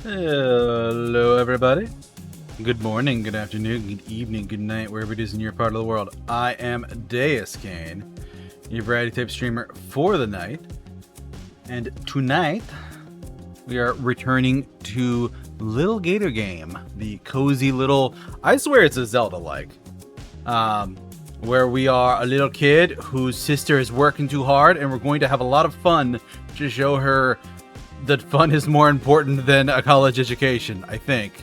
Hello, everybody. Good morning, good afternoon, good evening, good night, wherever it is in your part of the world. I am Deuscain, your variety type streamer for the night. And tonight, we are returning to Lil Gator Game, the cozy little, I swear it's a Zelda-like, where we are a little kid whose sister is working too hard, and we're going to have a lot of fun to show her that fun is more important than a college education, I think.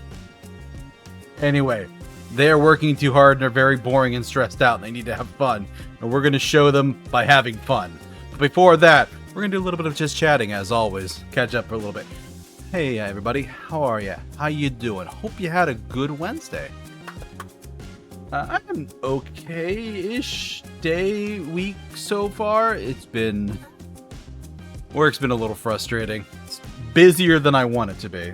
Anyway, they are working too hard and are very boring and stressed out, and they need to have fun. And we're going to show them by having fun. But before that, we're going to do a little bit of just chatting, as always. Catch up for a little bit. Hey, everybody. How are ya? How you doing? Hope you had a good Wednesday. I'm okay-ish week so far. Work's been a little frustrating. It's busier than I want it to be.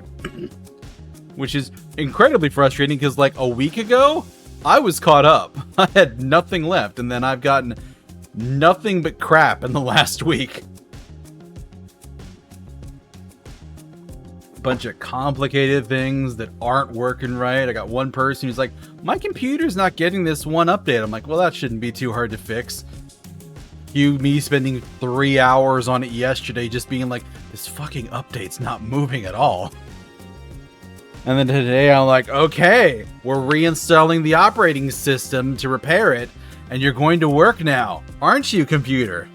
Which is incredibly frustrating because like a week ago, I was caught up. I had nothing left, and then I've gotten nothing but crap in the last week. Bunch of complicated things that aren't working right. I got one person who's like, my computer's not getting this one update. I'm like, well, that shouldn't be too hard to fix. Me spending 3 hours on it yesterday just being like, this fucking update's not moving at all. And then today I'm like, okay, we're reinstalling the operating system to repair it, and you're going to work now, aren't you, computer?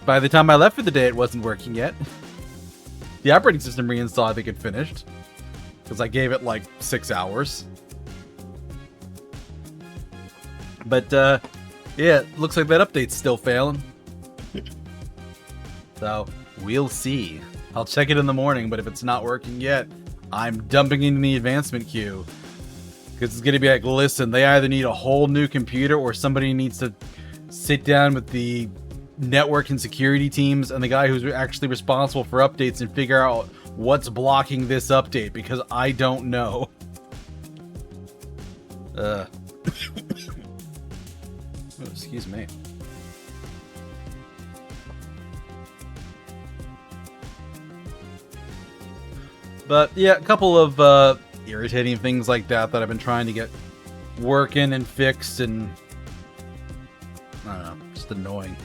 By the time I left for the day, it wasn't working yet. The operating system reinstall, I think it finished, because I gave it like 6 hours. But, yeah, looks like that update's still failing. So, we'll see. I'll check it in the morning, but if it's not working yet, I'm dumping into the advancement queue. Because it's going to be like, listen, they either need a whole new computer or somebody needs to sit down with the network and security teams and the guy who's actually responsible for updates and figure out what's blocking this update, because I don't know. Oh, excuse me. But yeah, a couple of irritating things like that I've been trying to get working and fixed, and I don't know, just annoying.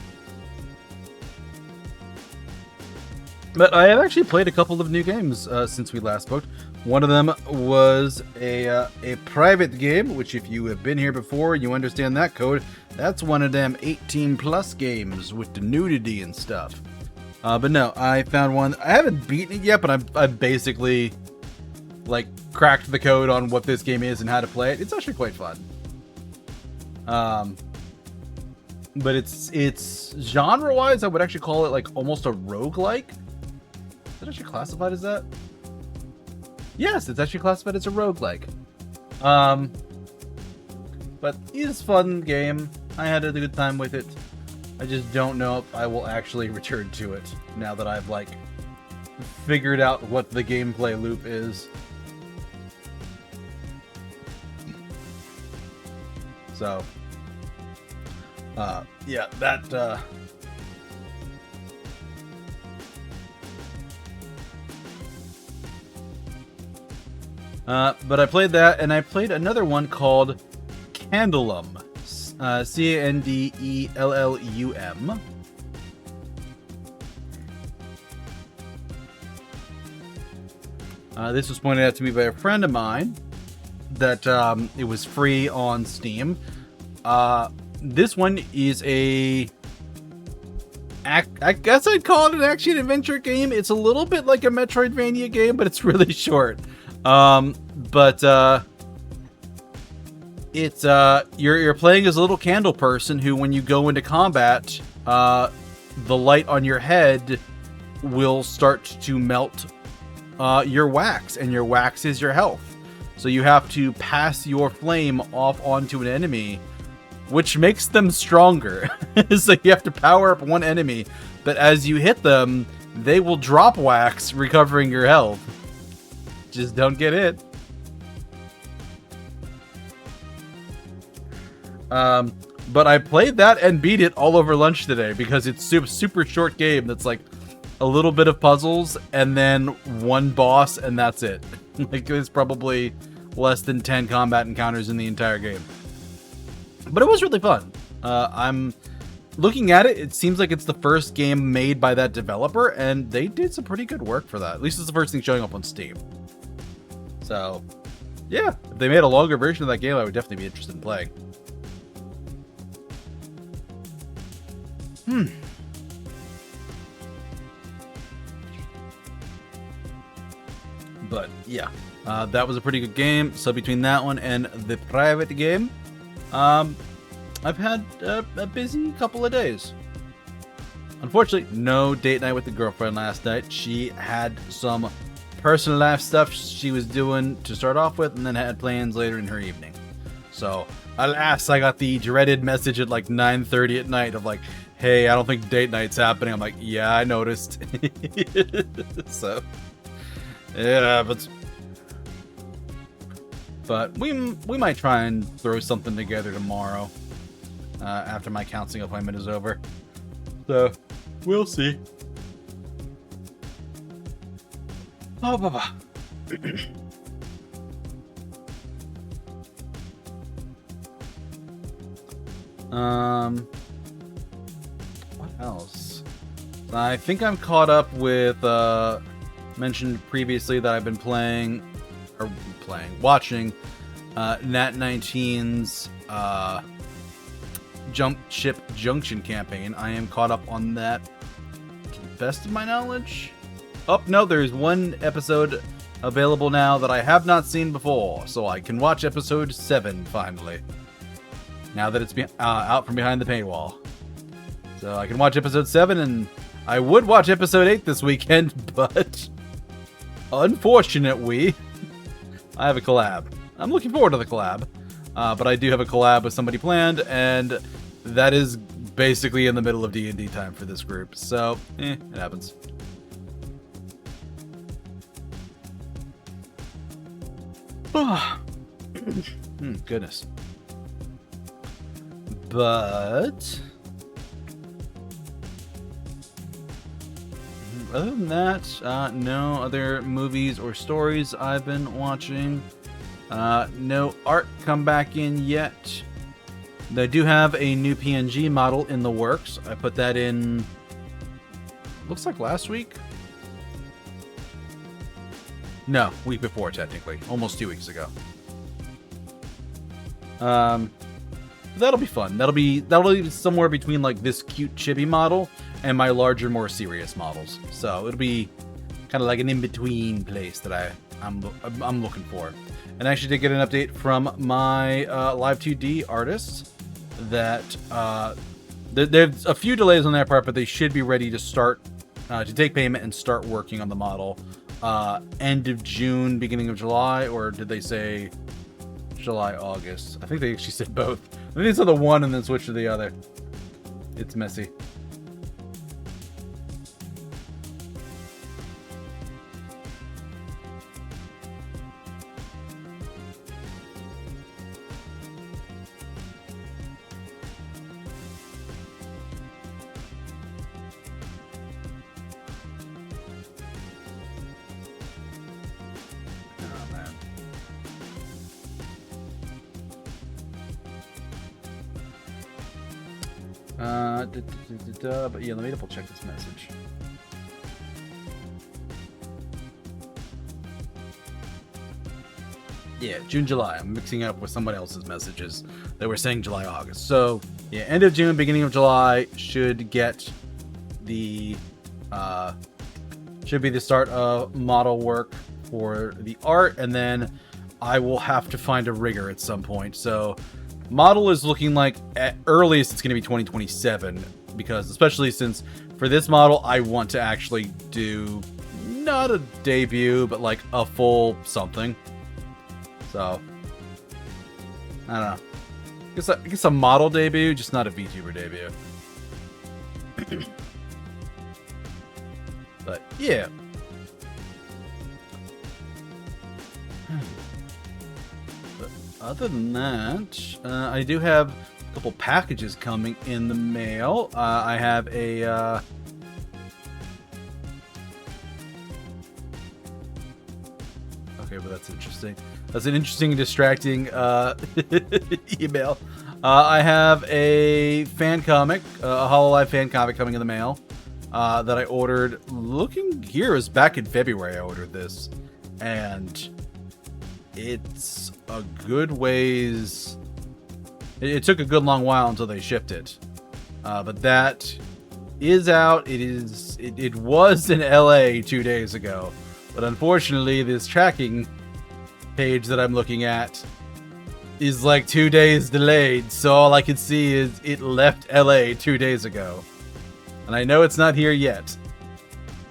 But I have actually played a couple of new games since we last spoke. One of them was a private game, which if you have been here before and you understand that code, that's one of them 18+ games with the nudity and stuff. But no, I found one. I haven't beaten it yet, but I've basically like cracked the code on what this game is and how to play it. It's actually quite fun. But it's genre-wise, I would actually call it like almost a roguelike. Is it actually classified as that? Yes, it's actually classified as a roguelike. But it's a fun game. I had a good time with it. I just don't know if I will actually return to it now that I've like figured out what the gameplay loop is. So, yeah, that, but I played that, and I played another one called Candlelum. Candellum. This was pointed out to me by a friend of mine that it was free on Steam. This one is I guess I'd call it an action-adventure game. It's a little bit like a Metroidvania game, but it's really short. It's you're playing as a little candle person who, when you go into combat, the light on your head will start to melt your wax, and your wax is your health. So you have to pass your flame off onto an enemy, which makes them stronger. So you have to power up one enemy, but as you hit them, they will drop wax, recovering your health. Just don't get hit. But I played that and beat it all over lunch today because it's super short game that's like a little bit of puzzles, and then one boss, and that's it. Like, there's probably less than 10 combat encounters in the entire game. But it was really fun. I'm looking at it, it seems like it's the first game made by that developer, and they did some pretty good work for that. At least it's the first thing showing up on Steam. So, yeah, if they made a longer version of that game, I would definitely be interested in playing. But, yeah, that was a pretty good game. So between that one and the private game, I've had a busy couple of days. Unfortunately, no date night with the girlfriend last night. She had some personal life stuff she was doing to start off with, and then had plans later in her evening. So, alas, I got the dreaded message at like 9:30 at night of like, hey, I don't think date night's happening. I'm like, yeah, I noticed. So, it happens. But we might try and throw something together tomorrow after my counseling appointment is over. So, we'll see. Oh, baba. What else? I think I'm caught up with, mentioned previously that I've been watching, Nat19's, Jump Ship Junction campaign. I am caught up on that to the best of my knowledge. Oh, no, there's one episode available now that I have not seen before, so I can watch episode 7 finally. Now that it's out from behind the paywall. So I can watch episode 7, and I would watch episode 8 this weekend, but unfortunately, I have a collab. I'm looking forward to the collab, but I do have a collab with somebody planned, and that is basically in the middle of D&D time for this group, so it happens. Goodness. But other than that, no other movies or stories I've been watching. No art come back in yet. They do have a new PNG model in the works. I put that in, looks like last week. No, week before technically, almost 2 weeks ago. That'll be fun. That'll be somewhere between like this cute chibi model and my larger, more serious models. So it'll be kind of like an in-between place that I'm looking for. And I actually did get an update from my Live 2D artists that there's a few delays on their part, but they should be ready to start to take payment and start working on the model end of June, beginning of July, or did they say July, August? I think they actually said both. I think they said the one and then switch to the other. It's messy. But yeah, let me double check this message. Yeah, June, July. I'm mixing it up with somebody else's messages that were saying July, August. So yeah, end of June, beginning of July should get the should be the start of model work for the art, and then I will have to find a rigger at some point. So model is looking like at earliest it's going to be 2027, because especially since for this model I want to actually do not a debut but like a full something. So I don't know. I guess a model debut, just not a VTuber debut. But yeah. Other than that, I do have a couple packages coming in the mail. I have a Okay, but that's interesting. That's an interesting, distracting email. I have a fan comic, a Hololive fan comic coming in the mail that I ordered. Looking here, it was back in February I ordered this. And it's a good ways... It took a good long while until they shipped it. But that is out. It was in LA 2 days ago. But unfortunately, this tracking page that I'm looking at is like 2 days delayed. So all I can see is it left LA 2 days ago. And I know it's not here yet.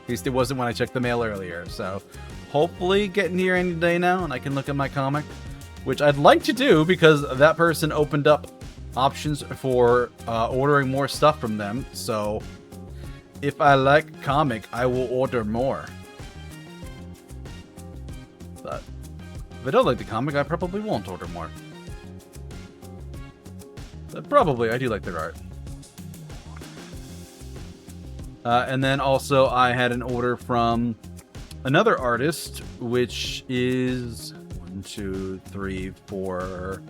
At least it wasn't when I checked the mail earlier. So hopefully getting here any day now and I can look at my comic. Which I'd like to do because that person opened up options for ordering more stuff from them. So if I like comic, I will order more. But if I don't like the comic, I probably won't order more. But probably, I do like their art. And then also I had an order from another artist, which is 1, 2, 3, 4,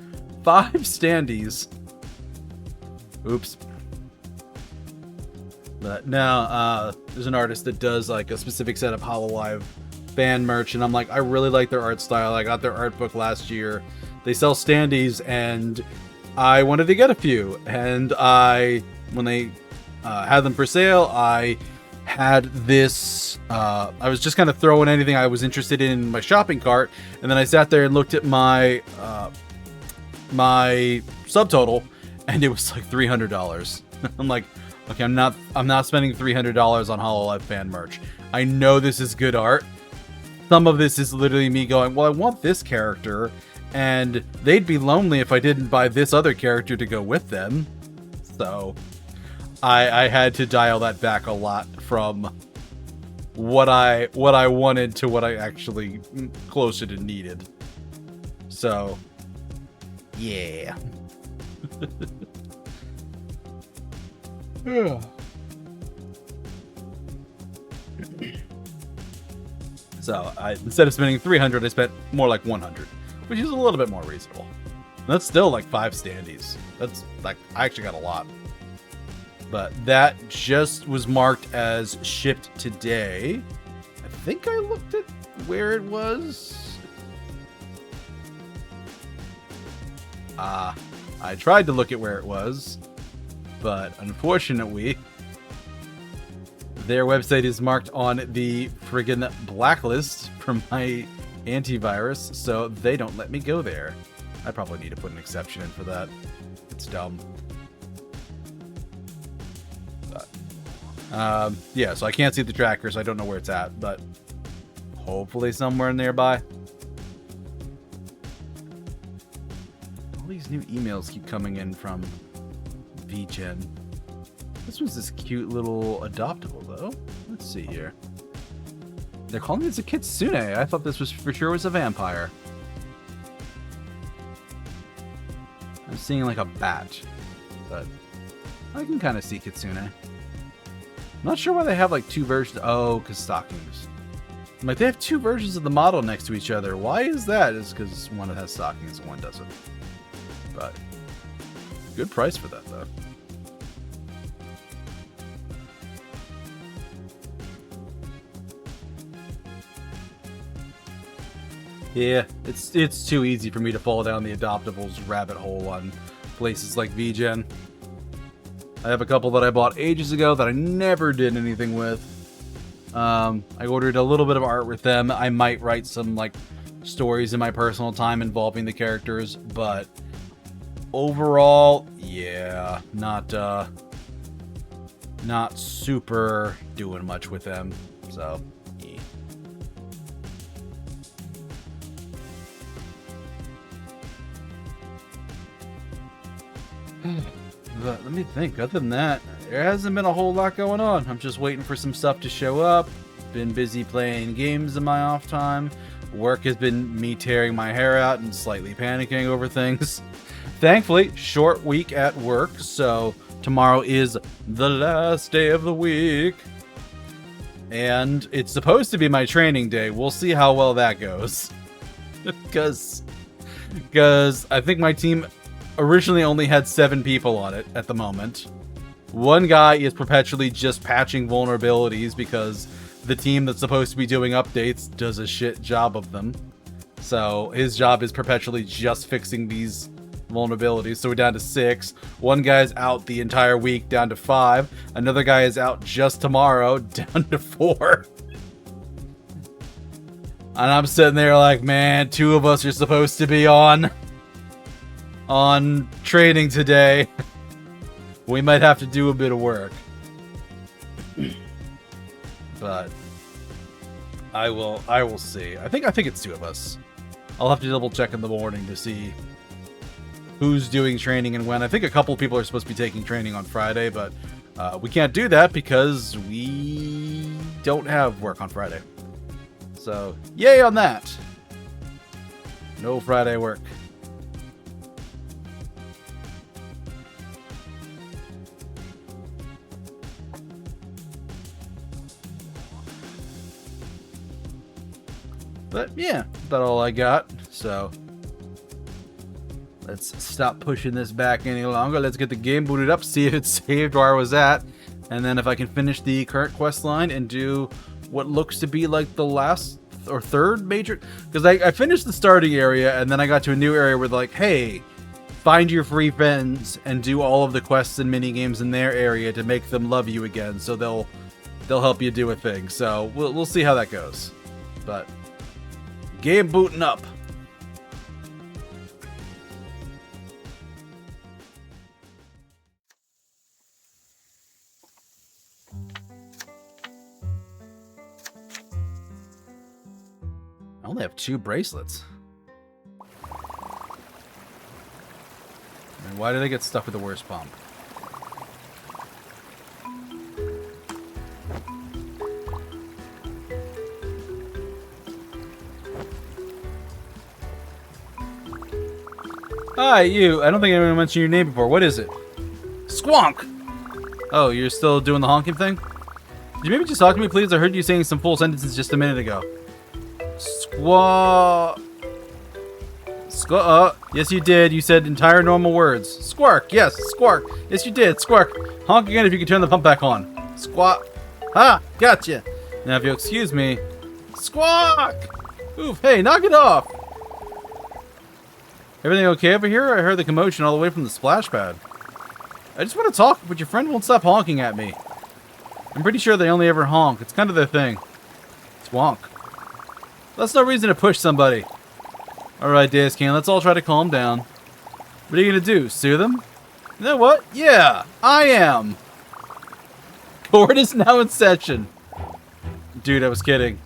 5 standees. Oops. But now there's an artist that does like a specific set of Hololive fan merch, and I'm like, I really like their art style. I got their art book last year. They sell standees, and I wanted to get a few. And when they had them for sale, I had this. I was just kind of throwing anything I was interested in my shopping cart, and then I sat there and looked at my my subtotal, and it was like $300. I'm like, okay, I'm not spending $300 on Hololive fan merch. I know this is good art. Some of this is literally me going, well, I want this character, and they'd be lonely if I didn't buy this other character to go with them. So I had to dial that back a lot from what I wanted to what I actually closer to needed. So yeah. So instead of spending $300, I spent more like $100, which is a little bit more reasonable. And that's still like 5 standees. That's like, I actually got a lot. But that just was marked as shipped today. I think I looked at where it was. I tried to look at where it was, but unfortunately, their website is marked on the friggin' blacklist from my antivirus, so they don't let me go there. I probably need to put an exception in for that. It's dumb. But, yeah, so I can't see the tracker, so I don't know where it's at, but hopefully somewhere nearby. All these new emails keep coming in from VGen. This was this cute little adoptable, though. Let's see here. They're calling this a kitsune. I thought this was for sure was a vampire. I'm seeing like a bat, but I can kind of see kitsune. I'm not sure why they have like 2 versions. Oh, because stockings. I'm like, they have 2 versions of the model next to each other. Why is that? It's because one has stockings and one doesn't. But good price for that, though. Yeah, it's too easy for me to fall down the adoptables rabbit hole on places like VGen. I have a couple that I bought ages ago that I never did anything with. I ordered a little bit of art with them. I might write some like stories in my personal time involving the characters, but overall, yeah, not super doing much with them. So but let me think. Other than that, there hasn't been a whole lot going on. I'm just waiting for some stuff to show up. Been busy playing games in my off time. Work has been me tearing my hair out and slightly panicking over things. Thankfully, short week at work, so tomorrow is the last day of the week. And it's supposed to be my training day. We'll see how well that goes. Because I think my team originally only had 7 people on it at the moment. One guy is perpetually just patching vulnerabilities because the team that's supposed to be doing updates does a shit job of them. So his job is perpetually just fixing these vulnerabilities. So we're down to 6. One guy's out the entire week, down to 5. Another guy is out just tomorrow, down to 4. And I'm sitting there like, man, 2 of us are supposed to be on training today. We might have to do a bit of work. But I will see. I think it's 2 of us. I'll have to double check in the morning to see who's doing training and when. I think a couple people are supposed to be taking training on Friday, but we can't do that because we don't have work on Friday. So, yay on that. No Friday work. But yeah, that's all I got. So let's stop pushing this back any longer. Let's get the game booted up, see if it's saved where I was at, and then if I can finish the current quest line and do what looks to be like the last or third major, because I finished the starting area and then I got to a new area where they're like, hey, find your free friends and do all of the quests and mini games in their area to make them love you again. So they'll help you do a thing. So we'll see how that goes. But game booting up. I only have 2 bracelets. And why did I get stuck with the worst pump? Hi, you. I don't think anyone mentioned your name before. What is it? Squonk! Oh, you're still doing the honking thing? Could you maybe just talk to me, please? I heard you saying some full sentences just a minute ago. Yes, you did. You said entire normal words. Squark. Yes, squark. Yes, you did. Squark. Honk again if you can turn the pump back on. Squawk. Ha! Gotcha. Now, if you'll excuse me. Squawk! Oof, hey, knock it off. Everything okay over here? I heard the commotion all the way from the splash pad. I just want to talk, but your friend won't stop honking at me. I'm pretty sure they only ever honk. It's kind of their thing. Squonk. That's no reason to push somebody. Alright, Deuscain, let's all try to calm down. What are you gonna do? Sue them? You know what? Yeah, I am. Court is now in session. Dude, I was kidding.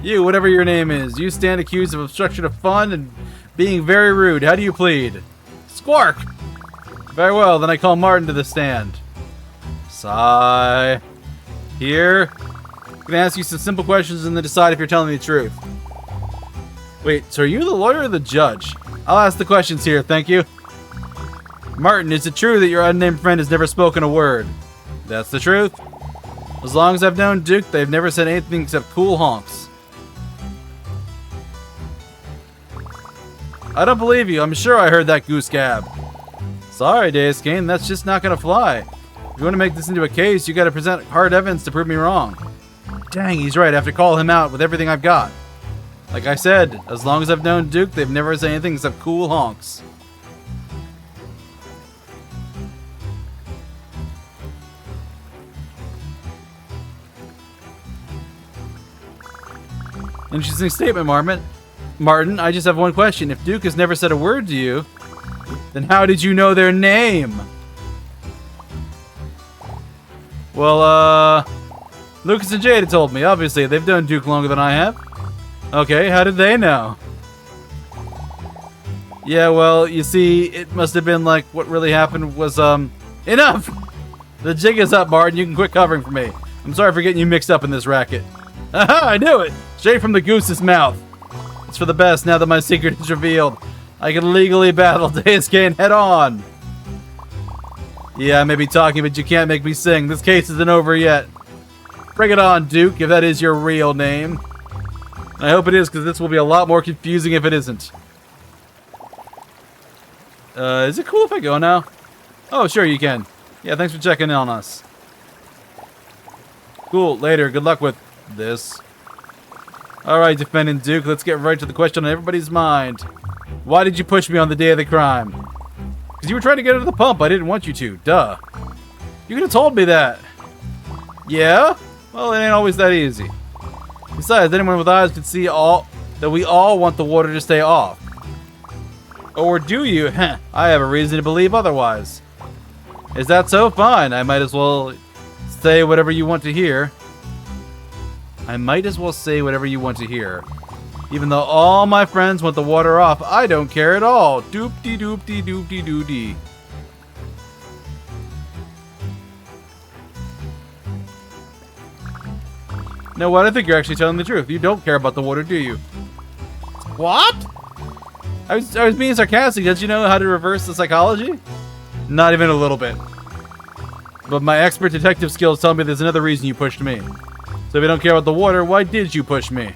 You, whatever your name is, you stand accused of obstruction of fun and being very rude. How do you plead? Squark! Very well, then I call Martin to the stand. Sigh. Here. I'm gonna ask you some simple questions and then decide if you're telling me the truth. Wait, so are you the lawyer or the judge? I'll ask the questions here, thank you. Martin, is it true that your unnamed friend has never spoken a word? That's the truth. As long as I've known Duke, they've never said anything except cool honks. I don't believe you. I'm sure I heard that goose gab. Sorry, Deuscain, that's just not gonna fly. If you want to make this into a case, you gotta present hard evidence to prove me wrong. Dang, he's right. I have to call him out with everything I've got. Like I said, as long as I've known Duke, they've never said anything except cool honks. Interesting statement, Martin, I just have one question. If Duke has never said a word to you, then how did you know their name? Well, Lucas and Jada told me. Obviously, they've known Duke longer than I have. Okay, how did they know? Yeah, well, you see, it must have been like what really happened was, enough! The jig is up, Martin. You can quit covering for me. I'm sorry for getting you mixed up in this racket. Aha, I knew it! Straight from the goose's mouth. It's for the best now that my secret is revealed. I can legally battle Deuscain head on. Yeah, I may be talking, but you can't make me sing. This case isn't over yet. Bring it on, Duke, if that is your real name. I hope it is, because this will be a lot more confusing if it isn't. Is it cool if I go now? Oh, sure, you can. Yeah, thanks for checking in on us. Cool, later. Good luck with this. Alright, Defendant Duke, let's get right to the question on everybody's mind. Why did you push me on the day of the crime? Because you were trying to get out of the pump. I didn't want you to. Duh. You could have told me that. Yeah? Well, it ain't always that easy. Besides, anyone with eyes could see that we all want the water to stay off. Or do you? Heh, I have a reason to believe otherwise. Is that so? Fine. I might as well say whatever you want to hear. I might as well say whatever you want to hear. Even though all my friends want the water off, I don't care at all. Doop-de-doop-de-doop-de-doo-dee. No, what? I think you're actually telling the truth. You don't care about the water, do you? What? I was being sarcastic. Don't you know how to reverse the psychology? Not even a little bit. But my expert detective skills tell me there's another reason you pushed me. So if you don't care about the water, why did you push me?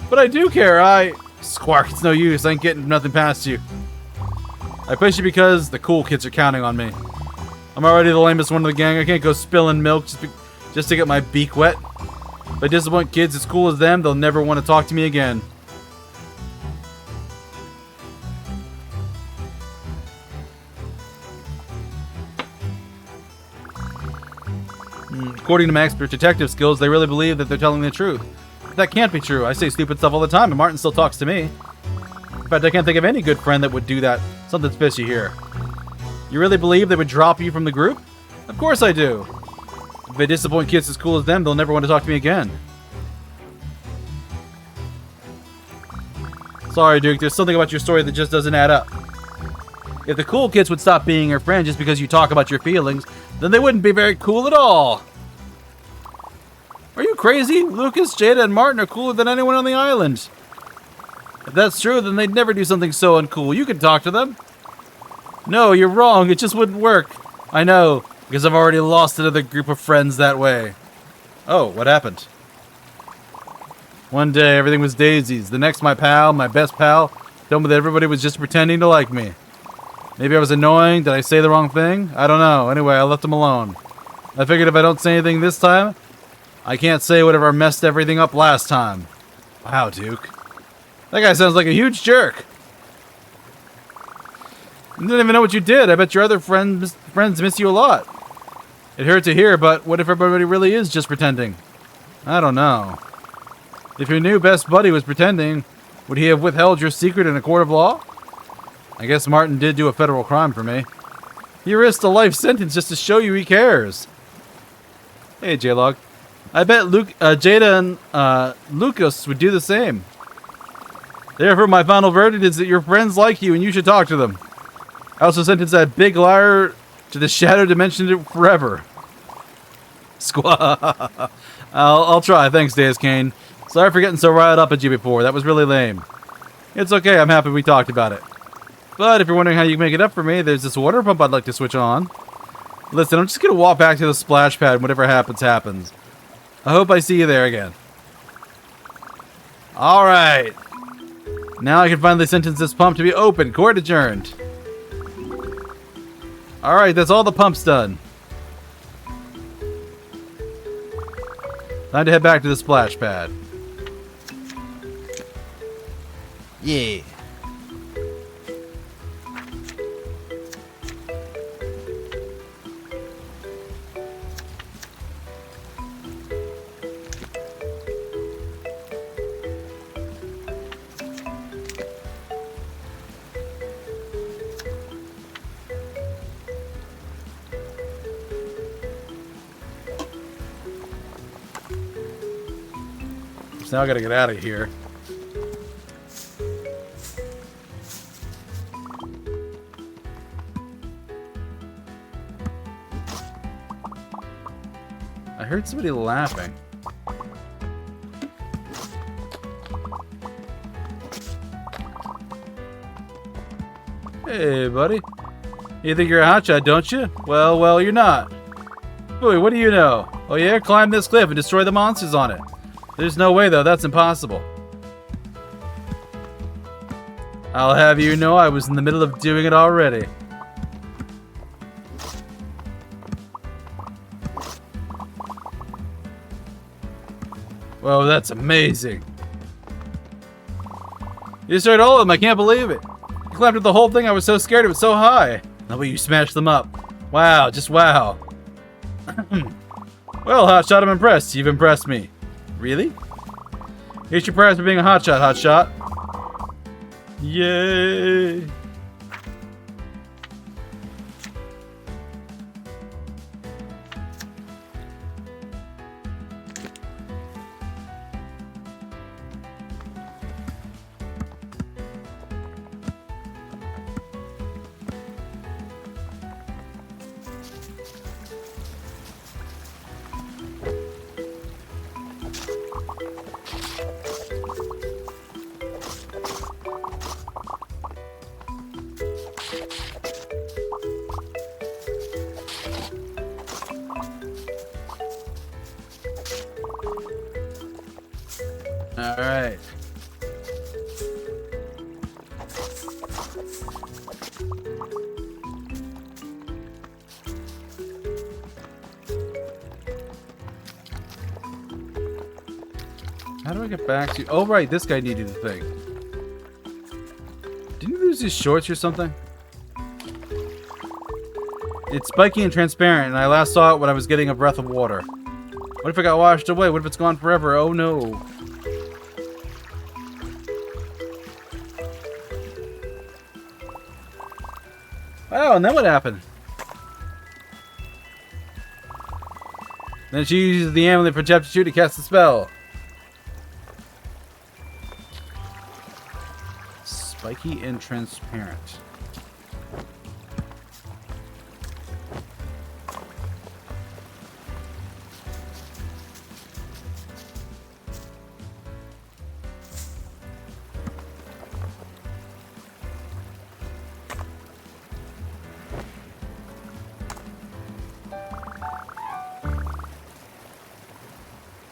But I do care. Squark, it's no use. I ain't getting nothing past you. I pushed you because the cool kids are counting on me. I'm already the lamest one of the gang. I can't go spilling milk just to get my beak wet. If I disappoint kids as cool as them, they'll never want to talk to me again. According to my expert detective skills, they really believe that they're telling the truth. That can't be true. I say stupid stuff all the time, and Martin still talks to me. In fact, I can't think of any good friend that would do that. Something's fishy here. You really believe they would drop you from the group? Of course I do. If they disappoint kids as cool as them, they'll never want to talk to me again. Sorry, Duke. There's something about your story that just doesn't add up. If the cool kids would stop being your friend just because you talk about your feelings, then they wouldn't be very cool at all. Are you crazy? Lucas, Jada, and Martin are cooler than anyone on the island. If that's true, then they'd never do something so uncool. You can talk to them. No, you're wrong. It just wouldn't work. I know, because I've already lost another group of friends that way. Oh, what happened? One day, everything was daisies. The next, my best pal, told me that everybody was just pretending to like me. Maybe I was annoying. Did I say the wrong thing? I don't know. Anyway, I left him alone. I figured if I don't say anything this time, I can't say whatever messed everything up last time. Wow, Duke. That guy sounds like a huge jerk. I didn't even know what you did. I bet your other friends miss you a lot. It hurt to hear, but what if everybody really is just pretending? I don't know. If your new best buddy was pretending, would he have withheld your secret in a court of law? I guess Martin did do a federal crime for me. He risked a life sentence just to show you he cares. Hey, J-Log. I bet Jada and Lucas would do the same. Therefore, my final verdict is that your friends like you and you should talk to them. I also sentenced that big liar to the shadow dimension forever. Squaw. I'll try. Thanks, Deuscain. Sorry for getting so riled up at you before. That was really lame. It's okay. I'm happy we talked about it. But if you're wondering how you can make it up for me, there's this water pump I'd like to switch on. Listen, I'm just going to walk back to the splash pad and whatever happens, happens. I hope I see you there again. Alright. Now I can finally sentence this pump to be open. Court adjourned. Alright, that's all the pumps done. Time to head back to the splash pad. Yeah. So now I gotta get out of here. I heard somebody laughing. Hey, buddy. You think you're a hotshot, don't you? Well, you're not. Boy, what do you know? Oh yeah, climb this cliff and destroy the monsters on it. There's no way, though. That's impossible. I'll have you know I was in the middle of doing it already. Whoa, that's amazing. You destroyed all of them, I can't believe it. You climbed up the whole thing, I was so scared, it was so high. No way you smashed them up. Wow, just wow. Well, Hotshot, I'm impressed. You've impressed me. Really? Here's your prize for being a hotshot, Hotshot. Yay! Alright. How do I get back to... Oh, right, this guy needed the thing. Didn't he lose his shorts or something? It's spiky and transparent, and I last saw it when I was getting a breath of water. What if it got washed away? What if it's gone forever? Oh, no. Oh, and then what happened? Then she uses the amulet for Chapter 2 to cast the spell. Spiky and transparent.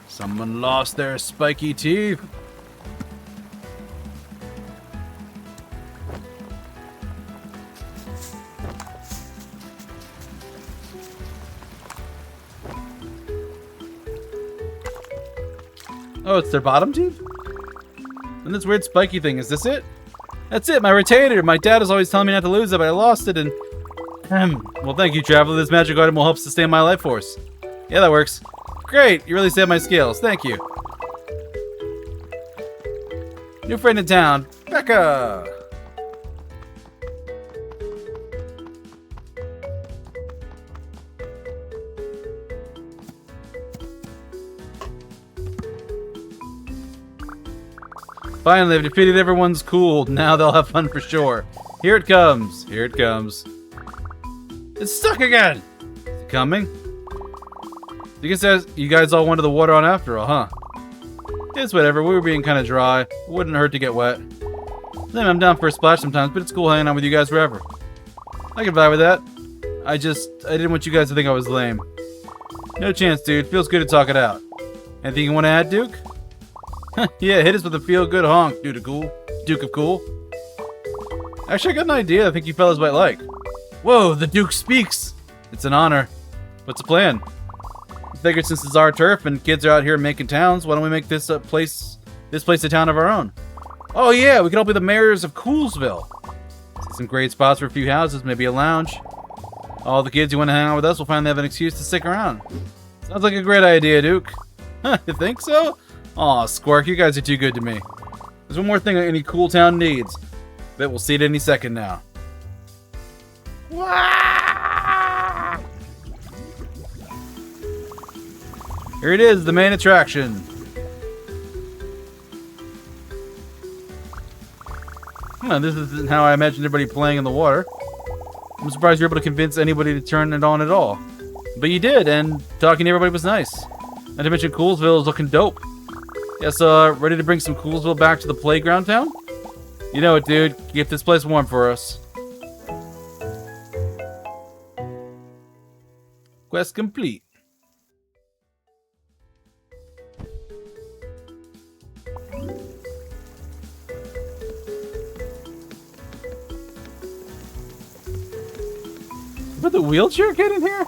Someone lost their spiky teeth. Oh, it's their bottom teeth? And this weird spiky thing, is this it? That's it, my retainer. My dad is always telling me not to lose it, but I lost it and... Well, thank you, Traveler. This magic item will help sustain my life force. Yeah, that works. Great, you really saved my scales. Thank you. New friend in town, Becca. Finally, I've defeated everyone's cool. Now they'll have fun for sure. Here it comes. Here it comes. It's stuck again. Is it coming? I guess you guys all went to the water on after all, huh? It's whatever. We were being kind of dry. It wouldn't hurt to get wet. I'm down for a splash sometimes, but it's cool hanging out with you guys forever. I can vibe with that. I didn't want you guys to think I was lame. No chance, dude. Feels good to talk it out. Anything you want to add, Duke? Yeah, hit us with a feel-good honk, Duke of Cool. Duke of Cool. Actually, I got an idea I think you fellas might like. Whoa, the Duke speaks! It's an honor. What's the plan? I figured since it's our turf and kids are out here making towns, why don't we make this place a town of our own? Oh yeah, we could all be the mayors of Coolsville. Some great spots for a few houses, maybe a lounge. All the kids who want to hang out with us will finally have an excuse to stick around. Sounds like a great idea, Duke. Huh, you think so? Aw, Squark, you guys are too good to me. There's one more thing any cool town needs. Bet we'll see it any second now. Here it is, the main attraction. This isn't how I imagined everybody playing in the water. I'm surprised you're able to convince anybody to turn it on at all. But you did, and talking to everybody was nice. Not to mention Coolsville is looking dope. Yes, ready to bring some Coolsville back to the playground town? You know it, dude. Keep this place warm for us. Quest complete. Put the wheelchair kid in here?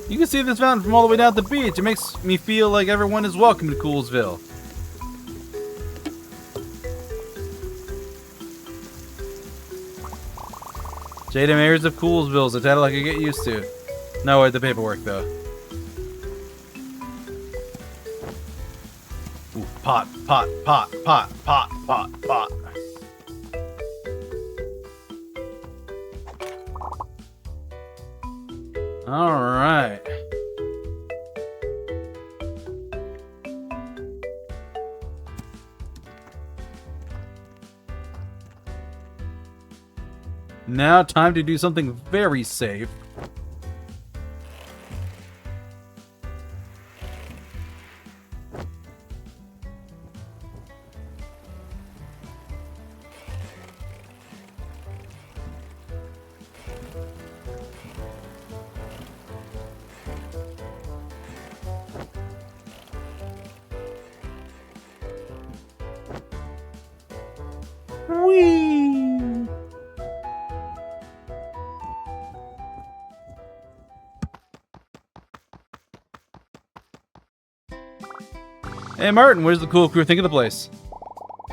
You can see this fountain from all the way down at the beach. It makes me feel like everyone is welcome to Coolsville. Jada Mayors of Coolsville is a title I could get used to. No, wait, the paperwork though. Ooh, pot. All right. Now, time to do something very safe. Whee! Hey Martin, what does the cool crew think of the place?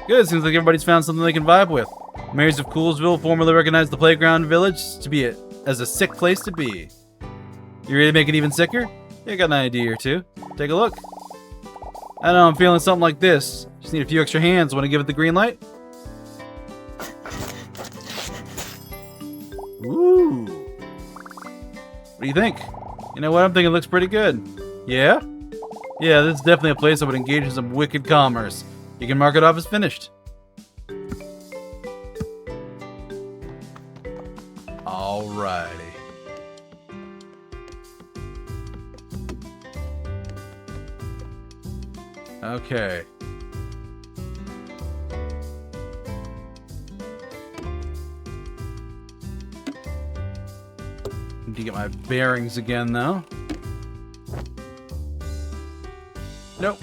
Good, seems like everybody's found something they can vibe with. Mayors of Coolsville formerly recognized the playground village to be as a sick place to be. You ready to make it even sicker? Yeah, I got an idea or two. Take a look. I don't know, I'm feeling something like this. Just need a few extra hands. Want to give it the green light? Ooh. What do you think? You know what? I'm thinking it looks pretty good. Yeah? Yeah, this is definitely a place that would engage in some wicked commerce. You can mark it off as finished. Alrighty. Okay. Need to get my bearings again, though. Nope.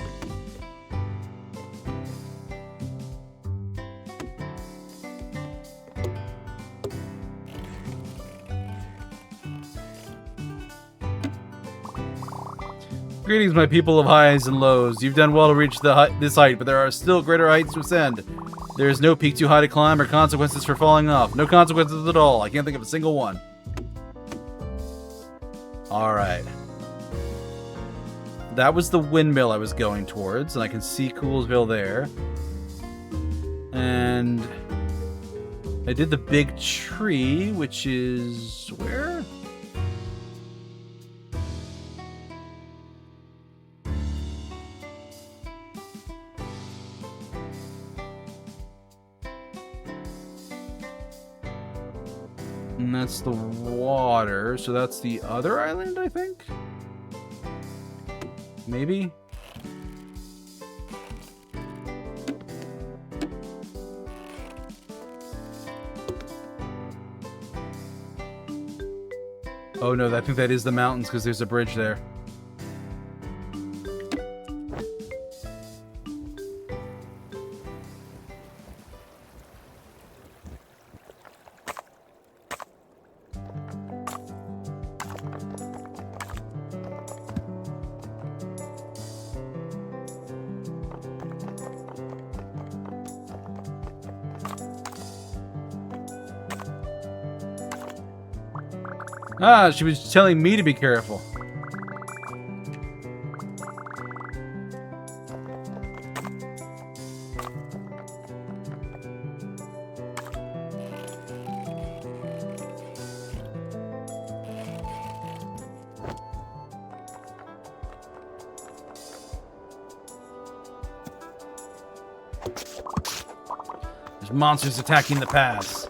Greetings, my people of highs and lows. You've done well to reach this height, but there are still greater heights to ascend. There is no peak too high to climb or consequences for falling off. No consequences at all. I can't think of a single one. Alright. That was the windmill I was going towards, and I can see Coolsville there. And I did the big tree, which is where? And that's the water, so that's the other island, I think? Maybe? Oh no, I think that is the mountains because there's a bridge there. Ah, she was telling me to be careful. There's monsters attacking the pass.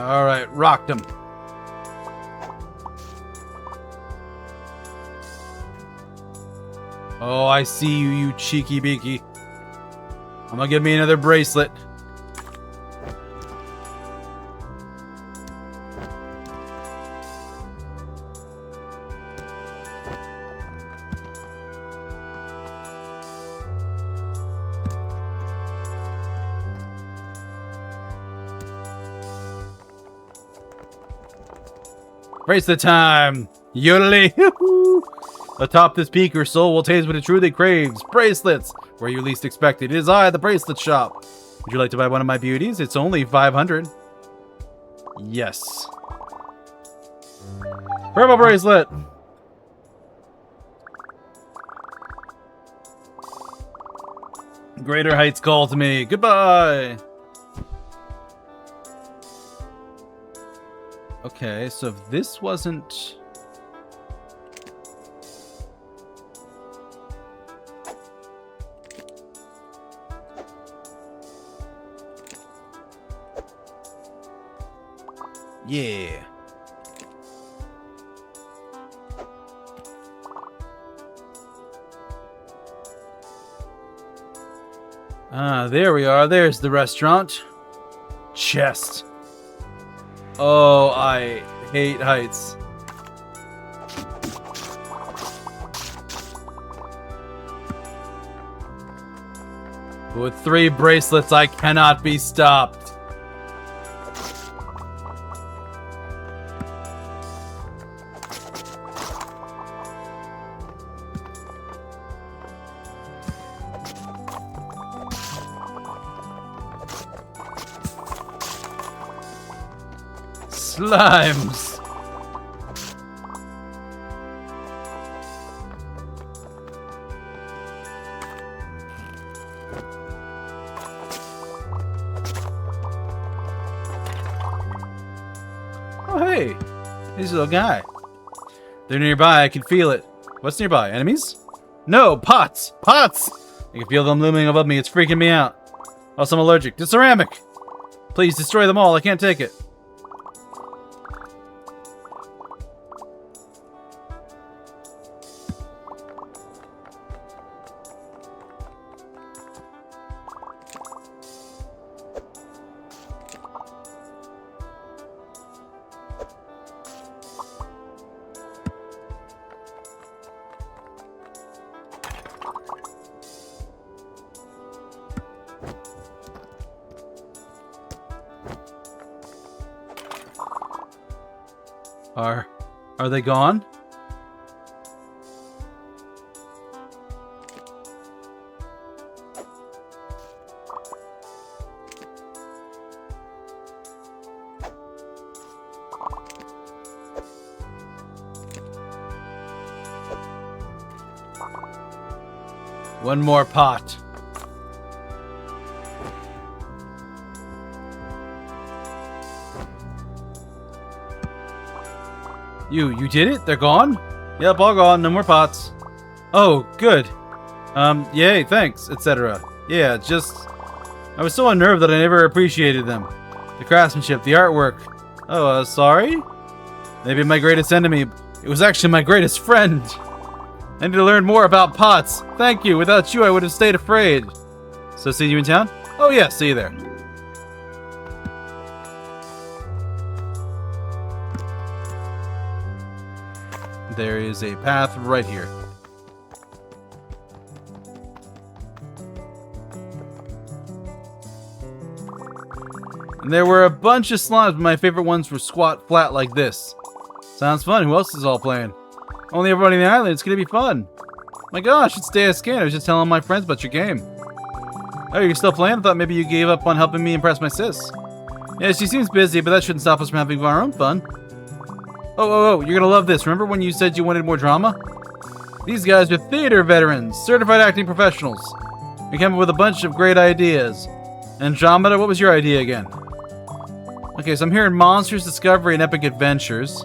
Alright, rocked him. Oh, I see you, you cheeky beaky. I'm gonna give me another bracelet. Bracelet time! Yodeling! Atop this peak, your soul will taste what it truly craves. Bracelets! Where you least expect it. It is I, the bracelet shop. Would you like to buy one of my beauties? It's only 500. Yes. Purple bracelet! Greater heights call to me. Goodbye! Okay, so if this wasn't... Yeah. Ah, there we are. There's the restaurant. Chest. Oh, I hate heights. With 3 bracelets, I cannot be stopped. Slimes. Oh, hey. He's a little guy. They're nearby. I can feel it. What's nearby? Enemies? No, pots. Pots! I can feel them looming above me. It's freaking me out. Also, I'm allergic to ceramic. Please destroy them all. I can't take it. Are they gone? One more pot. You did it? They're gone? Yep, all gone. No more pots. Oh, good. Yay, thanks, etc. Yeah, just... I was so unnerved that I never appreciated them. The craftsmanship, the artwork. Oh, sorry? Maybe my greatest enemy. It was actually my greatest friend. I need to learn more about pots. Thank you. Without you, I would have stayed afraid. So, see you in town? Oh, yeah, see you there. There is a path right here. And there were a bunch of slimes, but my favorite ones were squat flat like this. Sounds fun. Who else is all playing? Only everybody on the island. It's gonna be fun. My gosh, it's Deuscain. I was just telling my friends about your game. Oh, you're still playing? I thought maybe you gave up on helping me impress my sis. Yeah, she seems busy, but that shouldn't stop us from having our own fun. Oh, you're gonna love this. Remember when you said you wanted more drama? These guys are theater veterans, certified acting professionals. We came up with a bunch of great ideas. Andromeda, what was your idea again? Okay, so I'm hearing monsters, discovery, and epic adventures.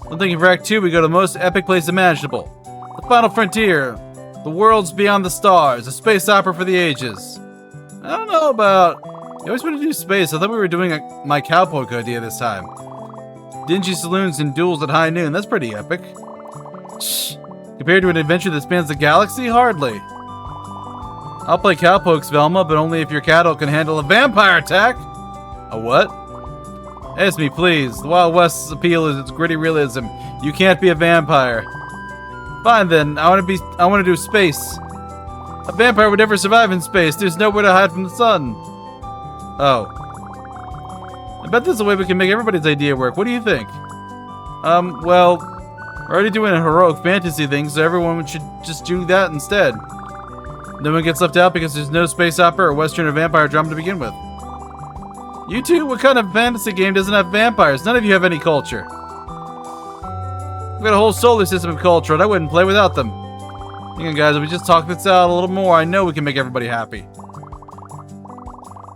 I'm thinking for Act 2, we go to the most epic place imaginable. The final frontier. The worlds beyond the stars. A space opera for the ages. I don't know about You always want to do space. I thought we were doing my cowpoke idea this time. Dingy saloons and duels at high noon. That's pretty epic. Shh. Compared to an adventure that spans the galaxy? Hardly. I'll play cowpokes, Velma, but only if your cattle can handle a vampire attack. A what? Ask me, please. The Wild West's appeal is its gritty realism. You can't be a vampire. Fine then. I want to do space. A vampire would never survive in space. There's nowhere to hide from the sun. Oh. I bet there's a way we can make everybody's idea work. What do you think? Well, we're already doing a heroic fantasy thing, so everyone should just do that instead. No one gets left out because there's no space opera or western or vampire drama to begin with. You two? What kind of fantasy game doesn't have vampires? None of you have any culture. We've got a whole solar system of culture, and I wouldn't play without them. Hang on, guys, if we just talk this out a little more, I know we can make everybody happy.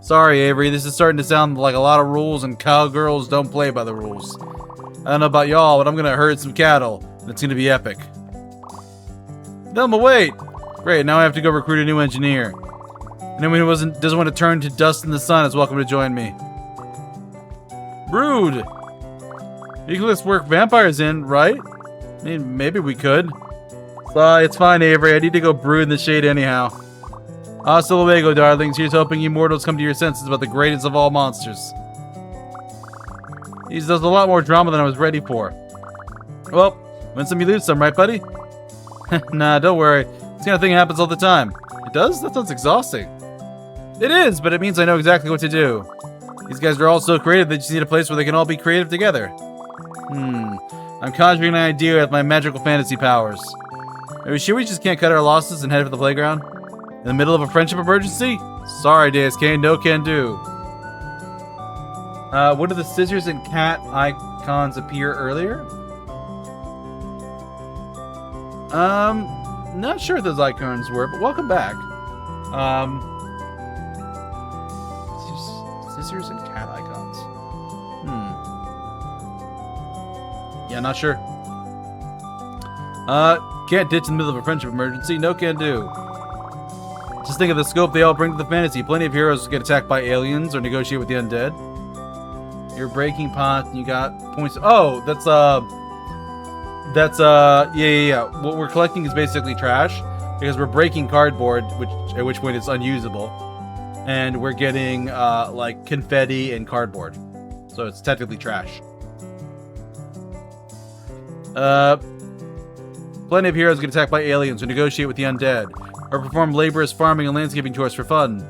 Sorry, Avery, this is starting to sound like a lot of rules, and cowgirls don't play by the rules. I don't know about y'all, but I'm gonna herd some cattle, and it's gonna be epic. Velma, wait! Great, now I have to go recruit a new engineer. Anyone who doesn't want to turn to dust in the sun is welcome to join me. Brood! You can let's work vampires in, right? I mean, maybe we could. It's fine, Avery. I need to go brood in the shade anyhow. Hasta luego, darlings. Here's hoping you mortals come to your senses about the greatest of all monsters. There's a lot more drama than I was ready for. Well, win some, you lose some, right, buddy? Nah, don't worry. This kind of thing happens all the time. It does? That sounds exhausting. It is, but it means I know exactly what to do. These guys are all so creative, they just need a place where they can all be creative together. I'm conjuring an idea with my magical fantasy powers. Are we sure we just can't cut our losses and head for the playground? In the middle of a friendship emergency? Sorry, Deuscain, no can do. What did the scissors and cat icons appear earlier? Not sure what those icons were, but welcome back. Scissors and cat icons. Yeah, not sure. Can't ditch in the middle of a friendship emergency. No can do. Just think of the scope they all bring to the fantasy. Plenty of heroes get attacked by aliens or negotiate with the undead. You're breaking pot and you got points. Oh, yeah. What we're collecting is basically trash because we're breaking cardboard, at which point it's unusable, and we're getting like confetti and cardboard, so it's technically trash. Plenty of heroes get attacked by aliens or negotiate with the undead, or perform laborious farming and landscaping chores for fun.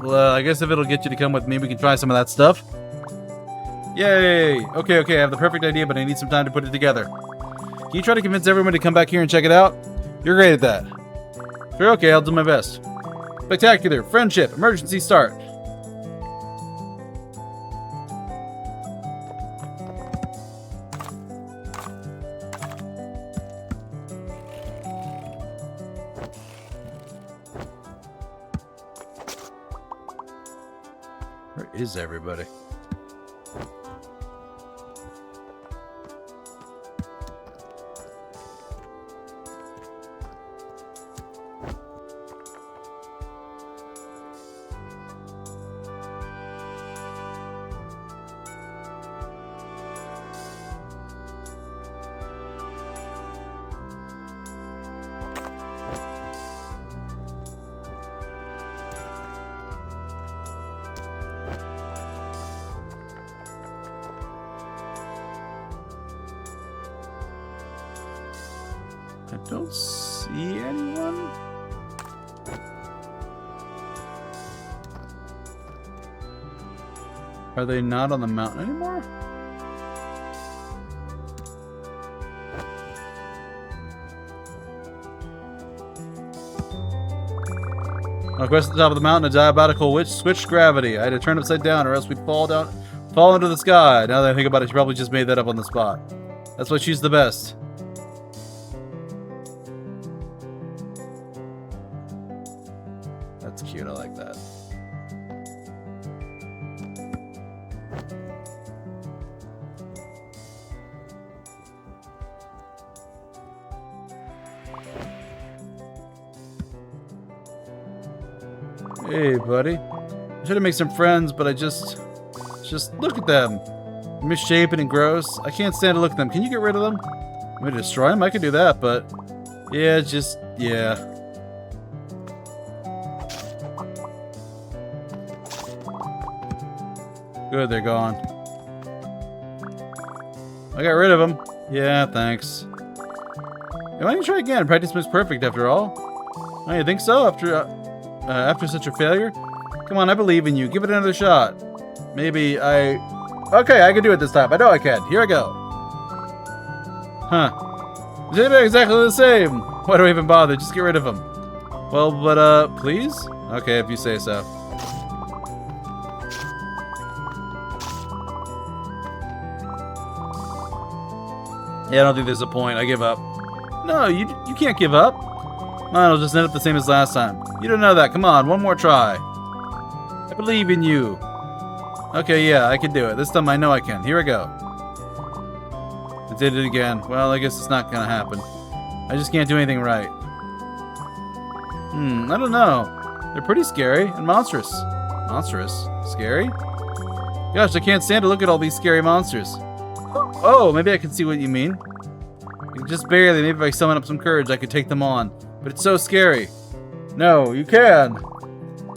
Well, I guess if it'll get you to come with me, we can try some of that stuff. Yay! Okay, I have the perfect idea, but I need some time to put it together. Can you try to convince everyone to come back here and check it out? You're great at that. Sure, okay, I'll do my best. Spectacular! Friendship! Emergency start! Where is everybody? I don't see anyone. Are they not on the mountain anymore? On quest at the top of the mountain, a diabolical witch switched gravity. I had to turn upside down or else we'd fall into the sky. Now that I think about it, she probably just made that up on the spot. That's why she's the best. That's cute, I like that. Hey, buddy. I should have made some friends, but I just look at them. Misshapen and gross. I can't stand to look at them. Can you get rid of them? I'm gonna destroy them? I could do that, but yeah, yeah. Good, they're gone. I got rid of them. Yeah, thanks. Why don't you try again? Practice makes perfect, after all. Oh, you think so? After such a failure? Come on, I believe in you. Give it another shot. Maybe Okay, I can do it this time. I know I can. Here I go. Huh. They're exactly the same. Why do I even bother? Just get rid of them. Well, but, please? Okay, if you say so. Yeah, I don't think there's a point. I give up. No, you can't give up. Mine will just end up the same as last time. You don't know that. Come on, one more try. I believe in you. Okay, yeah, I can do it. This time I know I can. Here I go. I did it again. Well, I guess it's not gonna happen. I just can't do anything right. I don't know. They're pretty scary and monstrous. Monstrous? Scary? Gosh, I can't stand to look at all these scary monsters. Oh, maybe I can see what you mean. Just barely. Maybe if I summon up some courage, I could take them on. But it's so scary. No, you can.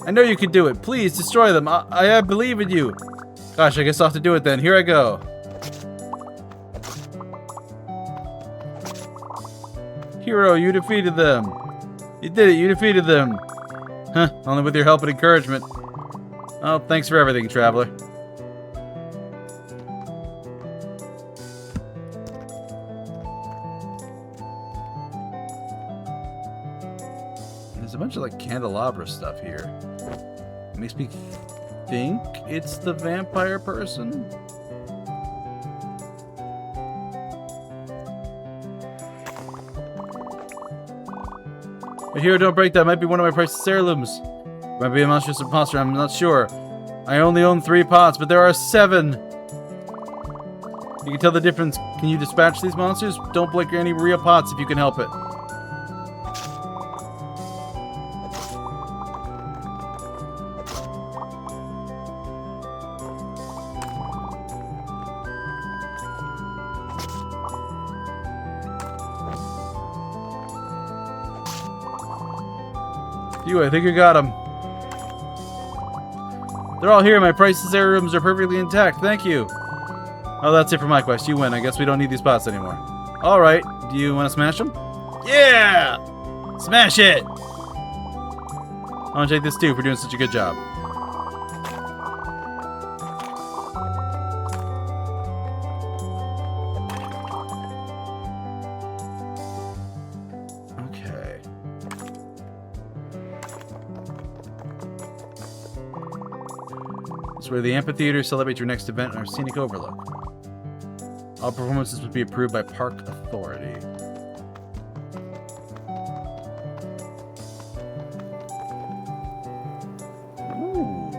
I know you can do it. Please, destroy them. I believe in you. Gosh, I guess I'll have to do it then. Here I go. Hero, you defeated them. You did it. You defeated them. Huh, only with your help and encouragement. Oh, thanks for everything, traveler. There's a bunch of like candelabra stuff here. It makes me think it's the vampire person. But here, don't break that. Might be one of my priceless heirlooms. Might be a monstrous imposter. I'm not sure. I only own 3 pots, but there are 7. You can tell the difference. Can you dispatch these monsters? Don't break any real pots if you can help it. I think you got them. They're all here. My priceless heirlooms are perfectly intact. Thank you. Oh, that's it for my quest. You win. I guess we don't need these pots anymore. All right. Do you want to smash them? Yeah! Smash it! I want to take this too for doing such a good job. Where the amphitheater celebrates your next event or scenic overlook. All performances must be approved by park authority. Ooh.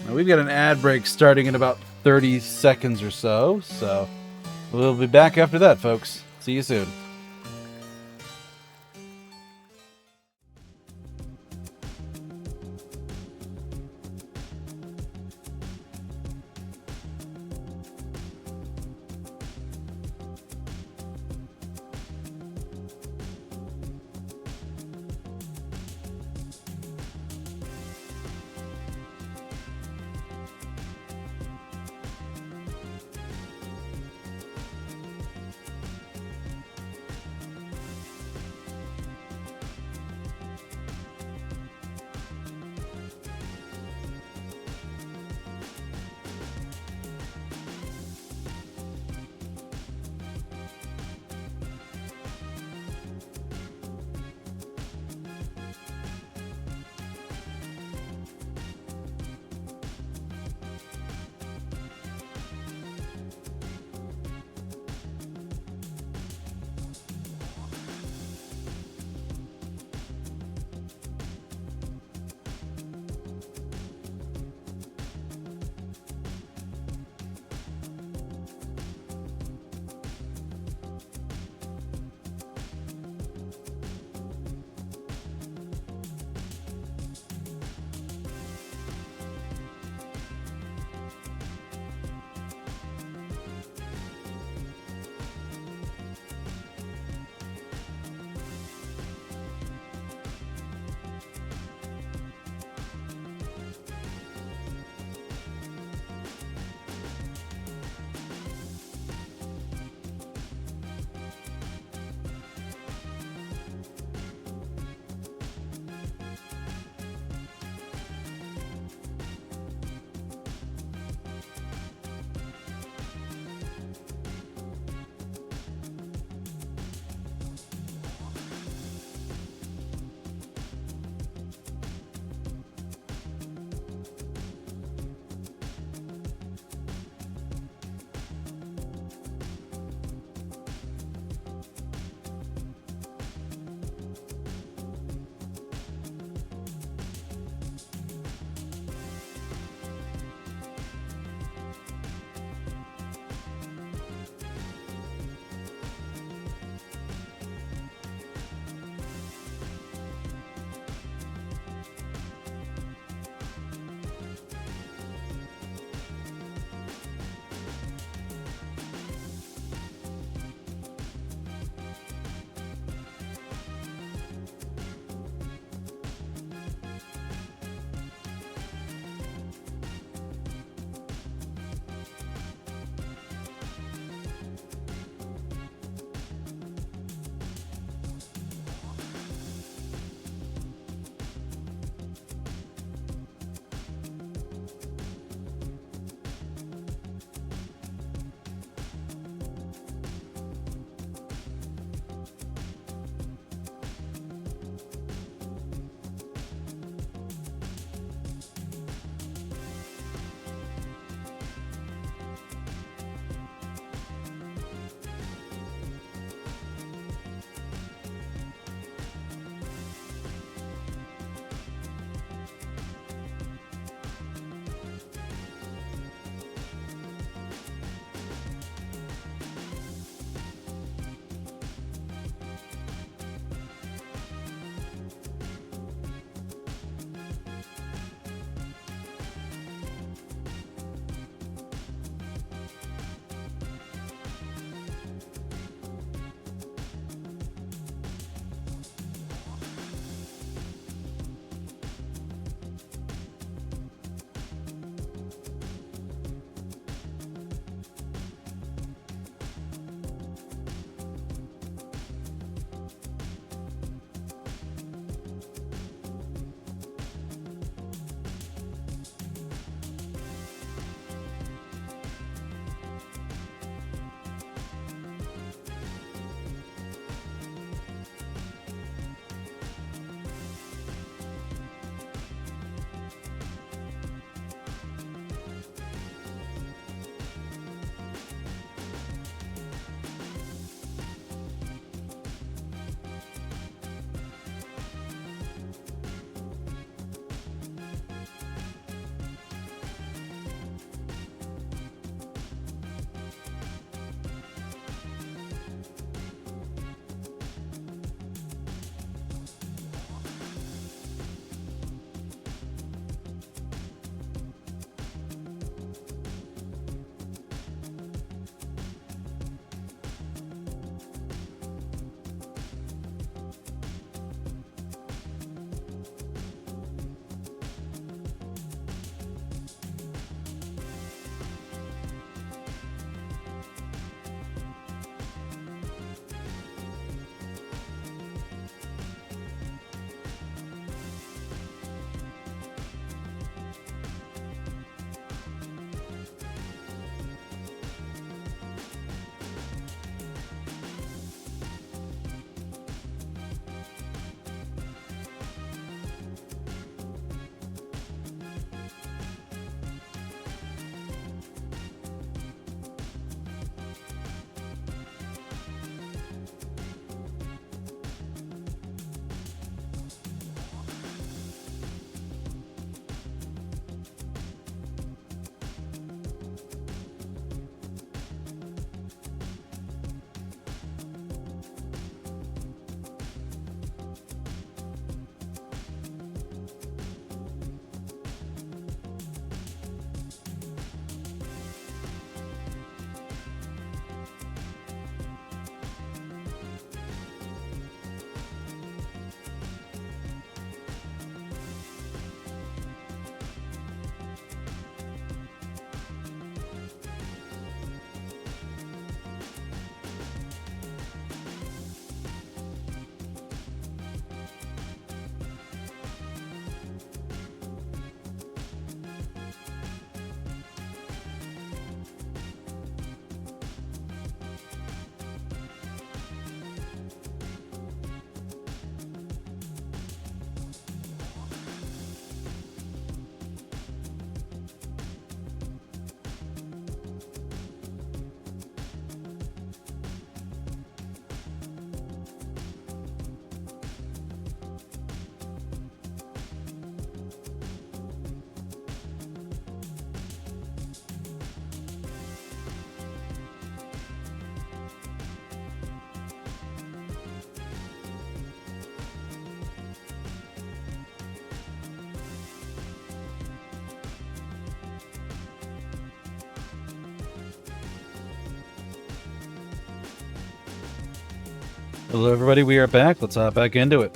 Now we've got an ad break starting in about 30 seconds or so we'll be back after that, folks. See you soon. Hello everybody, we are back. Let's hop back into it.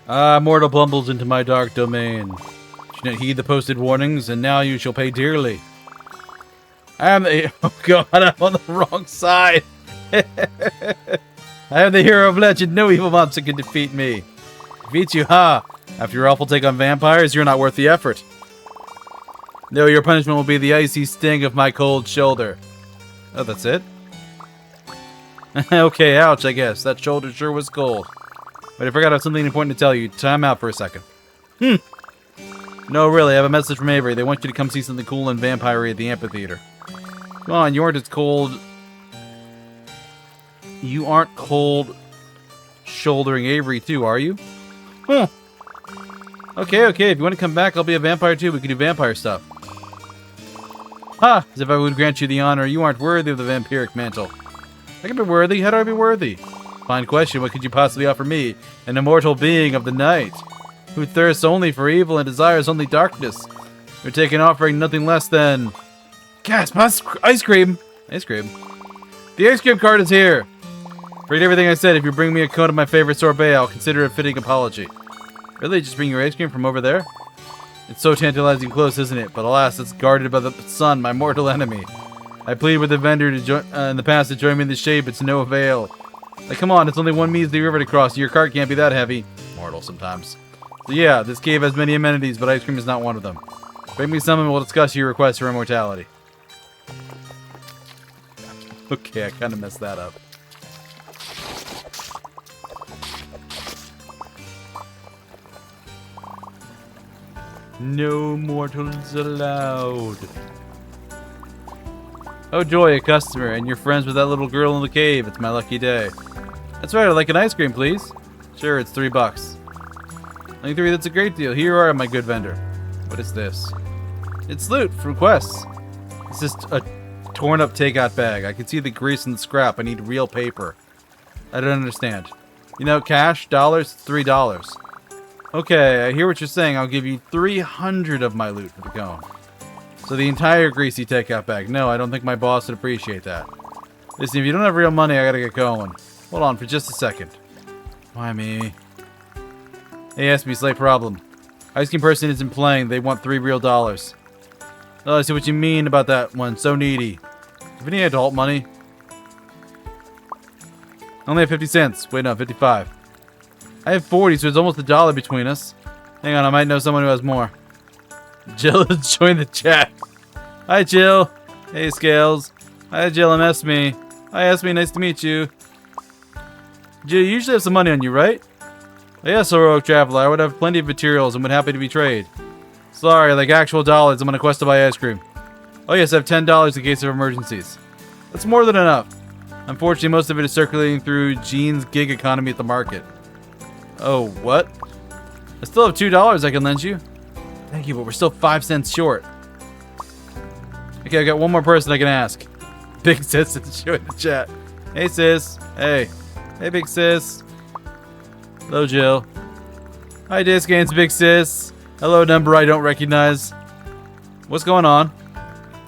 Mortal blumbles into my dark domain. You not heed the posted warnings, and now you shall pay dearly. I am the... Oh god, I'm on the wrong side! I am the hero of legend. No evil monster can defeat me. Defeat you, ha! After your awful take on vampires, you're not worth the effort. No, your punishment will be the icy sting of my cold shoulder. Oh, that's it? Okay, ouch, I guess. That shoulder sure was cold. But I forgot I have something important to tell you. Time out for a second. No, really, I have a message from Avery. They want you to come see something cool and vampire-y at the amphitheater. Come on, you aren't as cold... You aren't cold... shouldering Avery, too, are you? Huh. Okay, if you want to come back, I'll be a vampire, too. We can do vampire stuff. Ha! As if I would grant you the honor. You aren't worthy of the vampiric mantle. I can be worthy? How do I be worthy? Fine question. What could you possibly offer me? An immortal being of the night, who thirsts only for evil and desires only darkness. You're taking offering nothing less than... Gasp! Ice cream! Ice cream? The ice cream cart is here! Forget everything I said. If you bring me a cone of my favorite sorbet, I'll consider a fitting apology. Really? Just bring your ice cream from over there? It's so tantalizing close, isn't it? But alas, it's guarded by the sun, my mortal enemy. I plead with the vendor to join, in the past to join me in the shade, but to no avail. Like, come on, it's only one measly river to cross. Your cart can't be that heavy. Mortal sometimes. So yeah, this cave has many amenities, but ice cream is not one of them. Bring me some and we'll discuss your request for immortality. Okay, I kind of messed that up. No mortals allowed. Oh joy, a customer, and you're friends with that little girl in the cave. It's my lucky day. That's right, I'd like an ice cream, please. Sure, it's $3. Only 3, that's a great deal. Here you are, my good vendor. What is this? It's loot from quests. It's just a torn up takeout bag. I can see the grease and the scrap. I need real paper. I don't understand. You know, cash, dollars, $3. Okay, I hear what you're saying. I'll give you 300 of my loot for the cone. So the entire greasy takeout bag. No, I don't think my boss would appreciate that. Listen, if you don't have real money, I gotta get going. Hold on for just a second. Why me? Hey, ask me, slight problem. Ice cream person isn't playing. They want $3 real. Oh, I see what you mean about that one. So needy. Do you have any adult money? I only have 50 cents. Wait, no, 55. I have 40, so it's almost $1 between us. Hang on, I might know someone who has more. Jill has joined the chat. Hi, Jill. Hey, Scales. Hi, Jill, and Esme. Hi, Esme, nice to meet you. Jill, you usually have some money on you, right? Oh, yes, heroic traveler. I would have plenty of materials and would happy to be traded. Sorry, like actual dollars, I'm on a quest to buy ice cream. Oh yes, I have $10 in case of emergencies. That's more than enough. Unfortunately, most of it is circulating through Gene's gig economy at the market. Oh, what? I still have $2 I can lend you. Thank you, but we're still 5 cents short. Okay, I got one more person I can ask. Big Sis is showing the chat. Hey, sis. Hey. Hey, Big Sis. Hello, Jill. Hi, Deuscain's Big Sis. Hello, number I don't recognize. What's going on?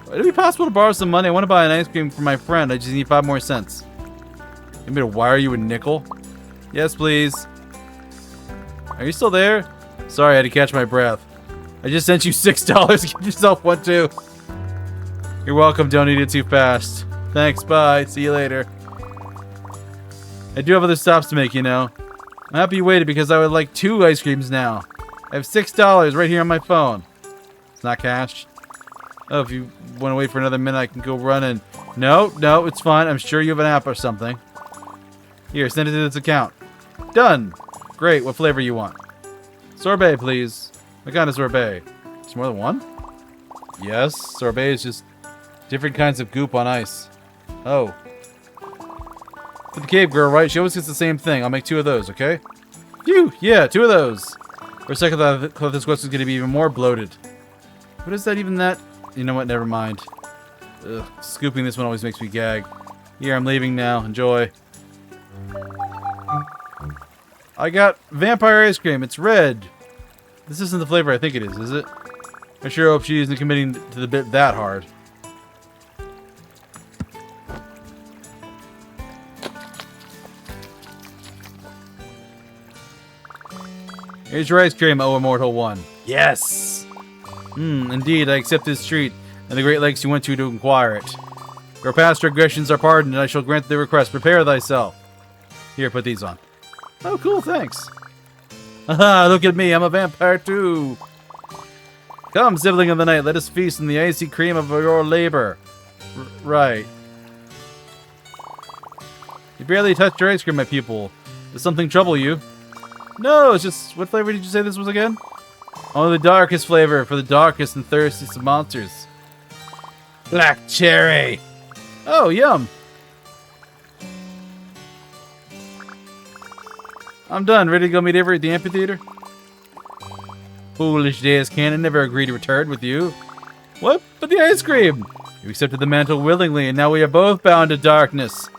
Would it be possible to borrow some money? I want to buy an ice cream for my friend. I just need 5 more cents. You want me to wire you a nickel? Yes, please. Are you still there? Sorry, I had to catch my breath. I just sent you $6. Get yourself one too. You're welcome. Don't eat it too fast. Thanks. Bye. See you later. I do have other stops to make, you know. I'm happy you waited because I would like 2 ice creams now. I have $6 right here on my phone. It's not cash. Oh, if you want to wait for another minute, I can go run and... No, it's fine. I'm sure you have an app or something. Here, send it to this account. Done. Great. What flavor you want? Sorbet, please. What kind of sorbet? There's more than one? Yes, sorbet is just different kinds of goop on ice. Oh. For the cave girl, right? She always gets the same thing. I'll make 2 of those, okay? Phew! Yeah, 2 of those. For a second, I thought this quest was going to be even more bloated. What is that even that? You know what? Never mind. Ugh, scooping this one always makes me gag. Here, I'm leaving now. Enjoy. I got vampire ice cream. It's red. This isn't the flavor I think it is it? I sure hope she isn't committing to the bit that hard. Here's your ice cream, O Immortal One. Yes! Indeed, I accept this treat, and the great lengths you went to inquire it. Your past regressions are pardoned, and I shall grant the request. Prepare thyself. Here, put these on. Oh, cool, thanks. Haha, look at me, I'm a vampire too. Come, sibling of the night, let us feast in the icy cream of your labor. Right. You barely touched your ice cream, my pupil. Does something trouble you? No, it's just... What flavor did you say this was again? Only the darkest flavor for the darkest and thirstiest of monsters. Black cherry. Oh, yum. I'm done. Ready to go meet Avery at the amphitheater? Foolish Deuscain, I never agreed to return with you. What? But the ice cream! You accepted the mantle willingly, and now we are both bound to darkness.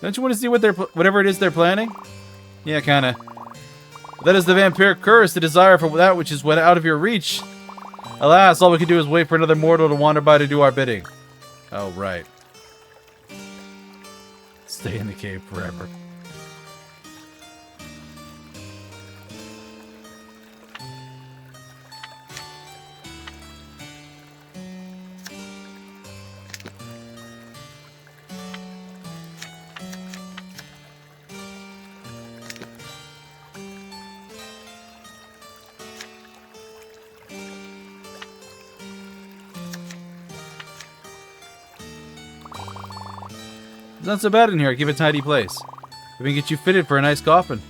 Don't you want to see what whatever it is they're planning? Yeah, kinda. But that is the vampire curse, the desire for that which is out of your reach. Alas, all we can do is wait for another mortal to wander by to do our bidding. Oh, right. Stay in the cave forever. It's not so bad in here. I keep a tidy place. We can get you fitted for a nice coffin.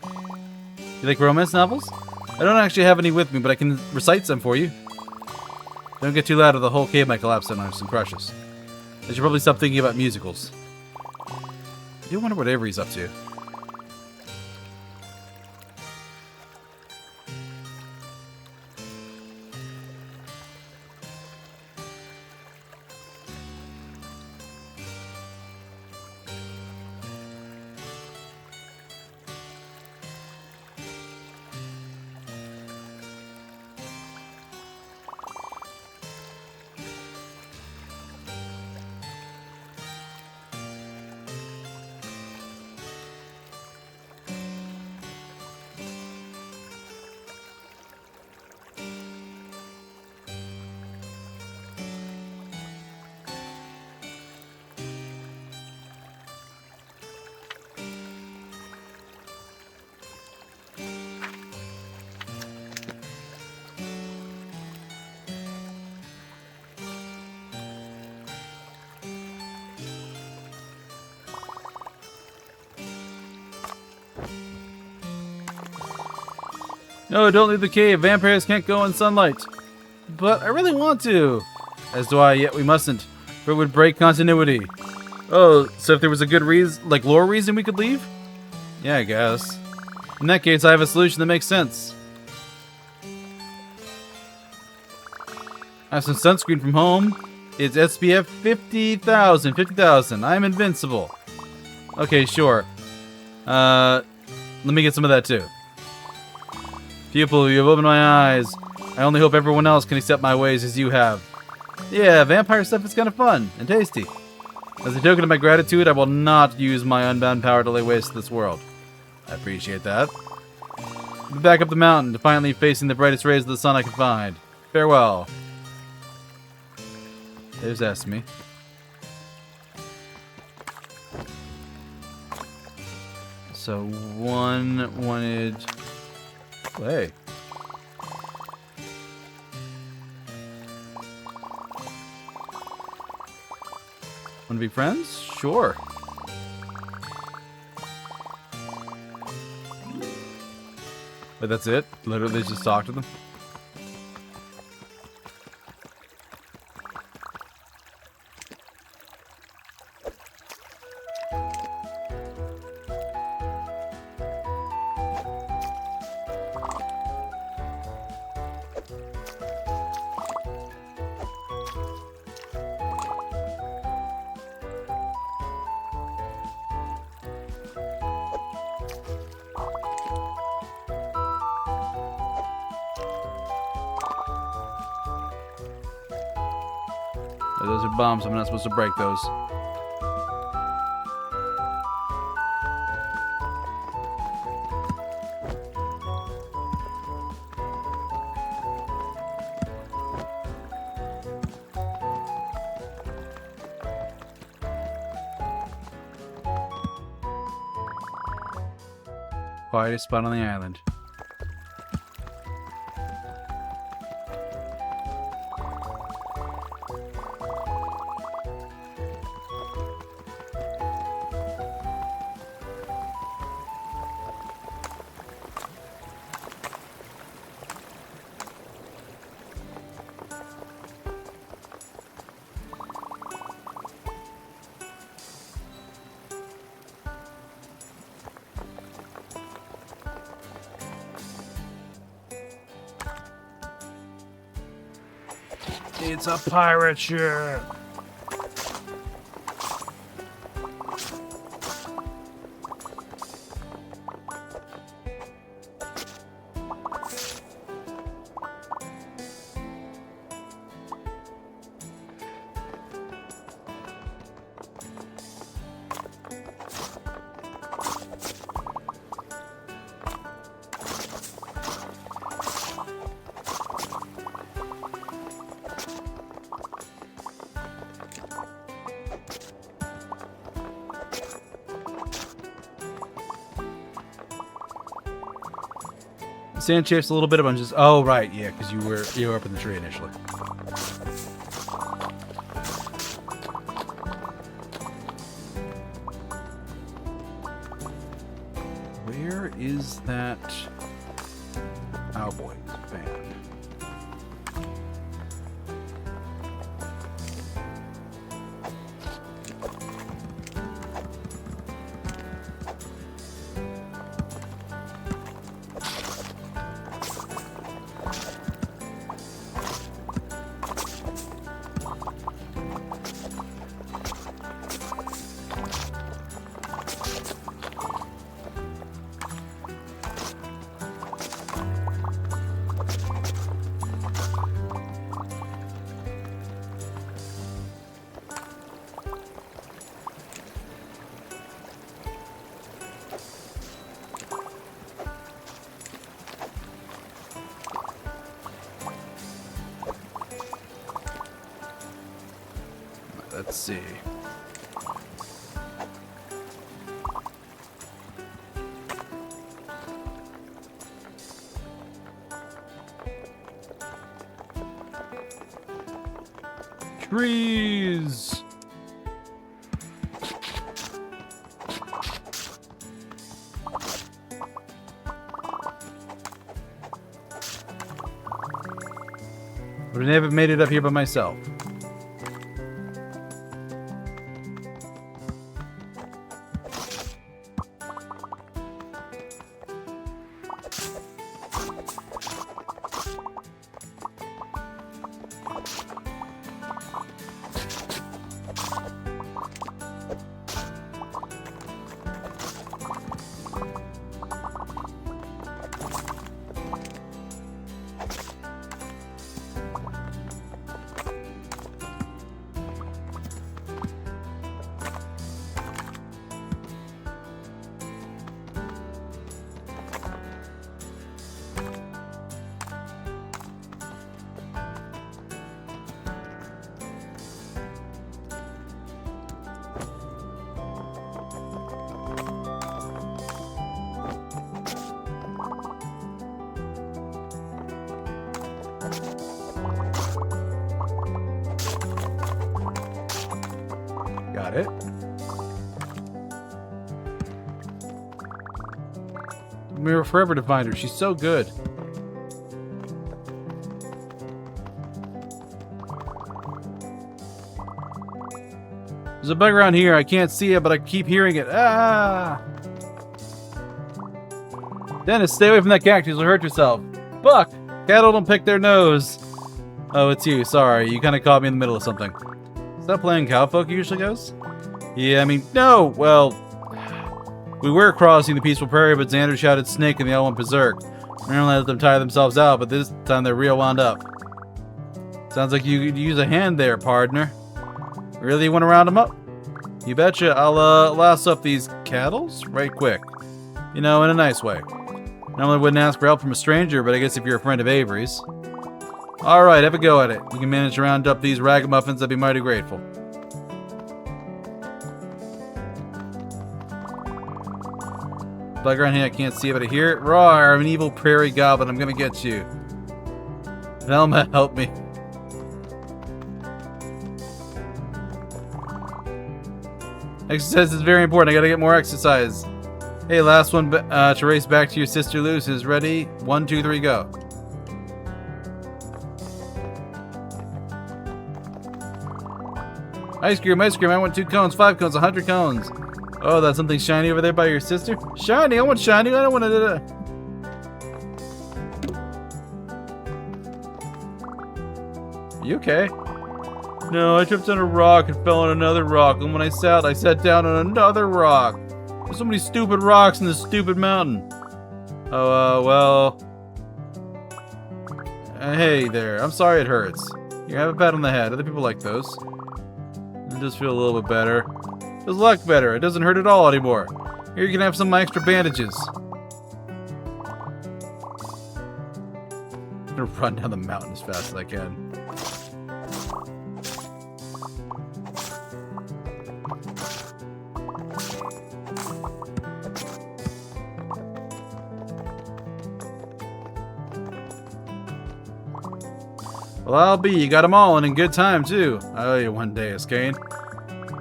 You like romance novels? I don't actually have any with me, but I can recite some for you. Don't get too loud or the whole cave might collapse on some crushes. I should probably stop thinking about musicals. I do wonder what Avery's up to. No, don't leave the cave. Vampires can't go in sunlight. But I really want to. As do I, yet we mustn't. For it would break continuity. Oh, so if there was a good reason, like lore reason we could leave? Yeah, I guess. In that case, I have a solution that makes sense. I have some sunscreen from home. It's SPF 50,000. 50,000. I'm invincible. Okay, sure. Let me get some of that too. Pupil, you have opened my eyes. I only hope everyone else can accept my ways as you have. Yeah, vampire stuff is kind of fun and tasty. As a token of my gratitude, I will not use my unbound power to lay waste to this world. I appreciate that. I'll be back up the mountain, defiantly facing the brightest rays of the sun I can find. Farewell. There's Esme. So one wanted... Hey. Wanna be friends? Sure. But that's it? Literally just talk to them? those are bombs. I'm not supposed to break those. Quietest spot on the island. It's a pirate ship! Sand chased a little bit of just. Oh right, yeah, because you were up in the tree initially. Where is that Cowboys band? Let's see. Trees. But I never made it up here by myself. Got it. We were forever to find her. She's so good. There's a bug around here. I can't see it, but I keep hearing it. Ah! Dennis, stay away from that cactus. You'll hurt yourself. Buck! Cattle don't pick their nose. Oh, it's you. Sorry. You kind of caught me in the middle of something. Is that playing Cowfolk usually goes? Yeah, I mean, no. Well, we were crossing the peaceful prairie, but Xander shouted snake and they all went berserk. We only let them tire themselves out, but this time they're real wound up. Sounds like you could use a hand there, partner. Really want to round them up? You betcha. I'll lasso up these cattles right quick. You know, in a nice way. Normally wouldn't ask for help from a stranger, but I guess if you're a friend of Avery's. Alright, have a go at it. You can manage to round up these ragamuffins, I'd be mighty grateful. Bug around here, I can't see it, but I hear it. Roar, I'm an evil prairie goblin, I'm gonna get you. Velma, help me. Exercise is very important, I gotta get more exercise. Hey, last one to race back to your sister Luce's. Ready? 1, 2, 3, go. Ice cream, I want 2 cones, 5 cones, 100 cones. Oh, that's something shiny over there by your sister? Shiny, I want shiny, I don't want to... You okay? No, I tripped on a rock and fell on another rock, and when I sat down on another rock. There's so many stupid rocks in this stupid mountain. Oh, well... hey there, I'm sorry it hurts. Here, have a pat on the head, other people like those. It does feel a little bit better. It does look better, it doesn't hurt at all anymore. Here, you can have some of my extra bandages. I'm gonna run down the mountain as fast as I can. Well, I'll be. You got them all, and in good time, too. I owe you one day, Deuscain.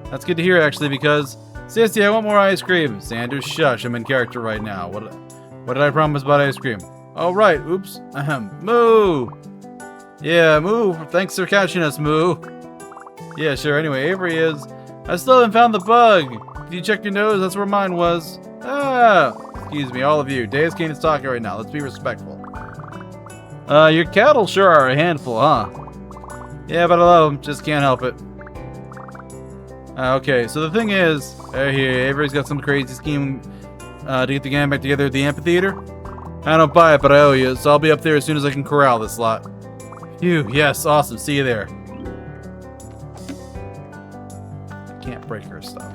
That's good to hear, actually, because... Sissy, I want more ice cream. Sanders, shush. I'm in character right now. What did I promise about ice cream? Oh, right. Oops. Moo! Yeah, Moo. Thanks for catching us, Moo. Yeah, sure. Anyway, Avery is... I still haven't found the bug. Did you check your nose? That's where mine was. Ah! Excuse me, all of you. Deuscain is talking right now. Let's be respectful. Your cattle sure are a handful, huh? Yeah, but I love them. Just can't help it. Okay, so the thing is, here, Avery's got some crazy scheme to get the gang back together at the amphitheater. I don't buy it, but I owe you, so I'll be up there as soon as I can corral this lot. Phew, yes, awesome. See you there. I can't break her stuff.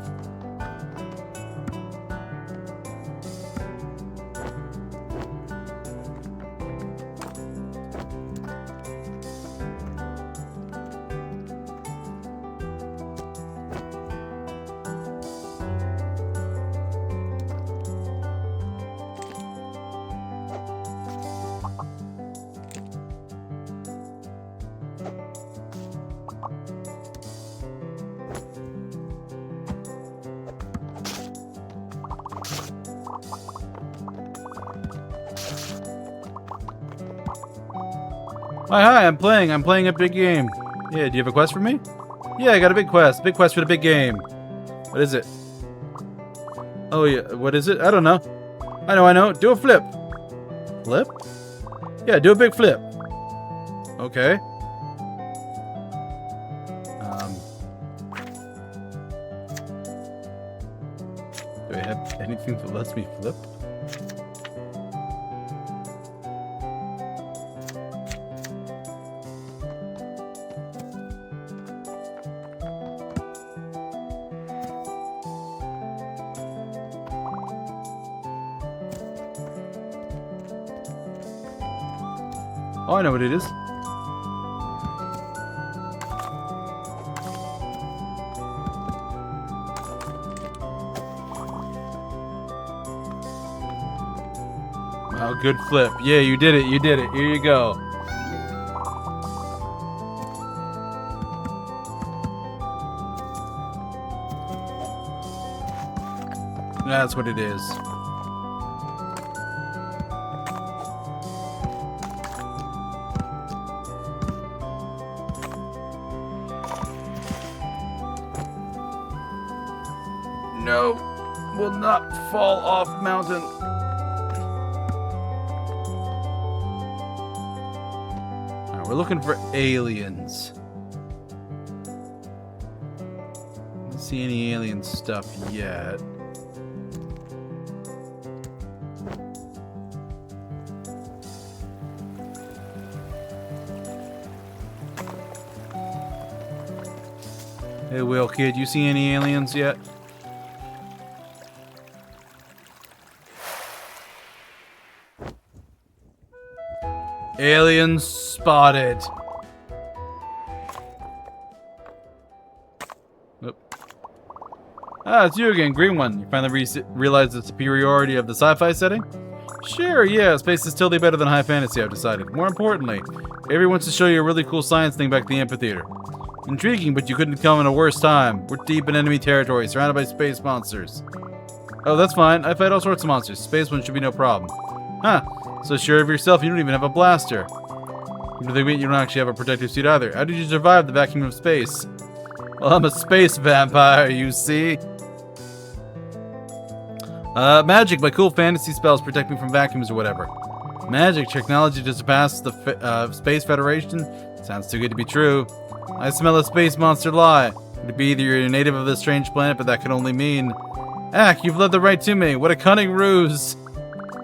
Hi, I'm playing a big game. Yeah, do you have a quest for me? Yeah, I got a big quest for the big game. What is it? Oh yeah, what is it? I don't know. I know, do a flip. Flip? Yeah, do a big flip. Okay. Do I have anything that lets me flip? Oh, I know what it is. Oh, good flip. Yeah, you did it. Here you go. That's what it is. No, will not fall off mountain. Alright, we're looking for aliens. Don't see any alien stuff yet. Hey, Will Kid, you see any aliens yet? Aliens spotted. Oop. Ah, it's you again, green one. You finally realized the superiority of the sci-fi setting? Sure, yeah, space is totally better than high fantasy, I've decided. More importantly, Avery wants to show you a really cool science thing back at the amphitheater. Intriguing, but you couldn't come in a worse time. We're deep in enemy territory, surrounded by space monsters. Oh, that's fine. I fight all sorts of monsters. Space ones should be no problem. Huh. So sure of yourself, you don't even have a blaster. You don't actually have a protective suit either. How did you survive the vacuum of space? Well, I'm a space vampire, you see. Magic. My cool fantasy spells protect me from vacuums or whatever. Magic technology to surpass the Space Federation? Sounds too good to be true. I smell a space monster lie. It'd be either you're a native of this strange planet, but that could only mean... Ack, you've led them right to me. What a cunning ruse.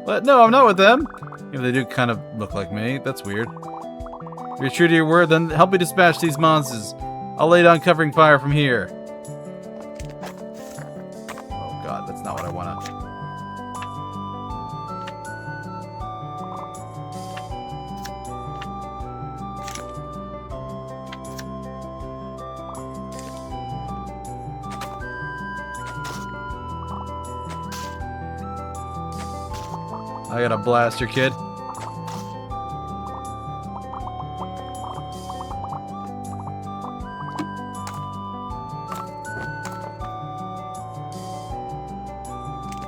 What? No, I'm not with them. If they do kind of look like me, that's weird. If you're true to your word, then help me dispatch these monsters. I'll lay down covering fire from here. Oh god, that's not what I want to... I got a blaster, kid.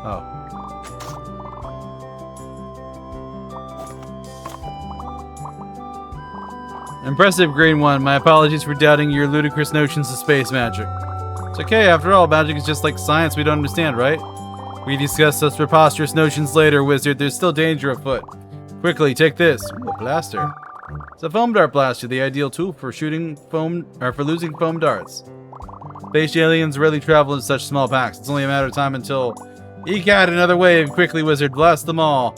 Oh. Impressive, Green One. My apologies for doubting your ludicrous notions of space magic. It's okay, after all, magic is just like science we don't understand, right? We discuss such preposterous notions later, wizard. There's still danger afoot. Quickly, take this. Ooh, a blaster. It's a foam dart blaster, the ideal tool for shooting foam, or for losing foam darts. Space aliens rarely travel in such small packs. It's only a matter of time until... Eke out another wave. Quickly, wizard. Blast them all.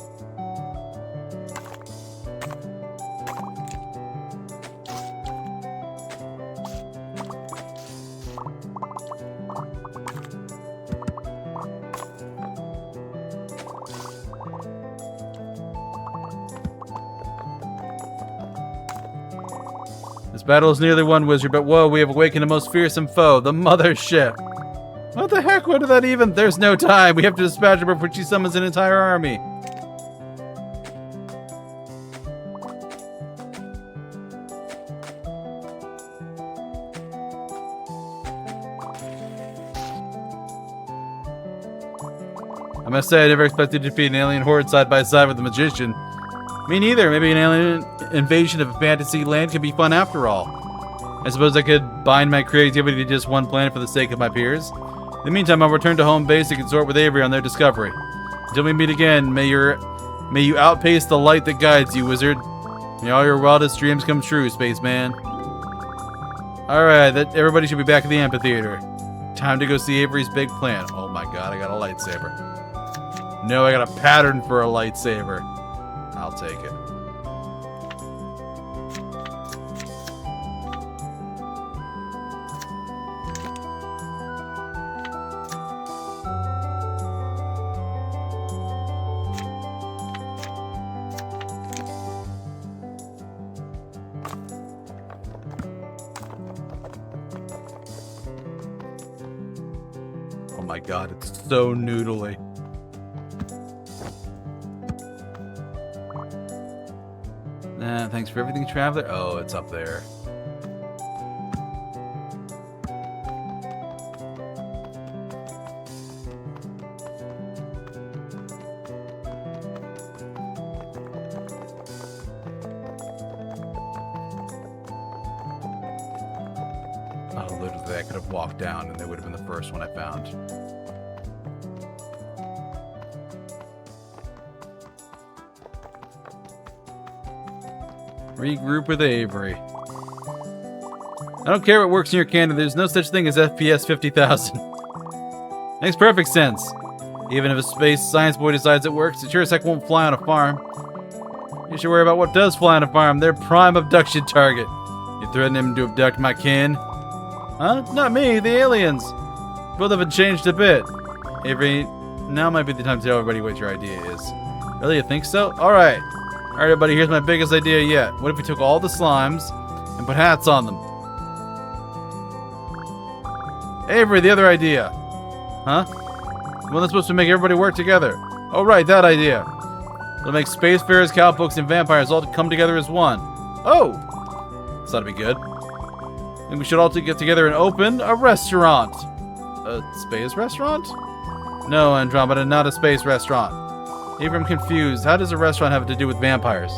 This battle is nearly won, wizard, but whoa, we have awakened a most fearsome foe, the mothership. What the heck? What did that even? There's no time. We have to dispatch her before she summons an entire army. I must say, I never expected to defeat an alien horde side by side with a magician. Me neither. Maybe an alien invasion of a fantasy land could be fun after all. I suppose I could bind my creativity to just one planet for the sake of my peers. In the meantime, I'll return to home base to consort with Avery on their discovery. Until we meet again, may you outpace the light that guides you, wizard. May all your wildest dreams come true, spaceman. Alright, everybody should be back at the amphitheater. Time to go see Avery's big plan. Oh my god, I got a lightsaber. No, I got a pattern for a lightsaber. I'll take it. Oh my god, it's so noodly. Thanks for everything, traveler. Oh, it's up there. Oh, literally, I could have walked down and they would have been the first one I found. Regroup with Avery. I don't care what works in your cannon. There's no such thing as FPS 50,000. Makes perfect sense. Even if a space science boy decides it works, it sure as heck won't fly on a farm. You should worry about what does fly on a farm. They're prime abduction target. You threaten him to abduct my kin? Huh? Not me, the aliens. Both haven't changed a bit. Avery, now might be the time to tell everybody what your idea is. Really, you think so? Alright. Alright, everybody, here's my biggest idea yet. What if we took all the slimes and put hats on them? Avery, the other idea. Huh? The one that's supposed to make everybody work together. Oh, right, that idea. It'll make spacefarers, cowpokes, and vampires all come together as one. Oh! This ought to be good. I think we should all get together and open a restaurant. A space restaurant? No, Andromeda, not a space restaurant. Avery, I'm confused. How does a restaurant have to do with vampires?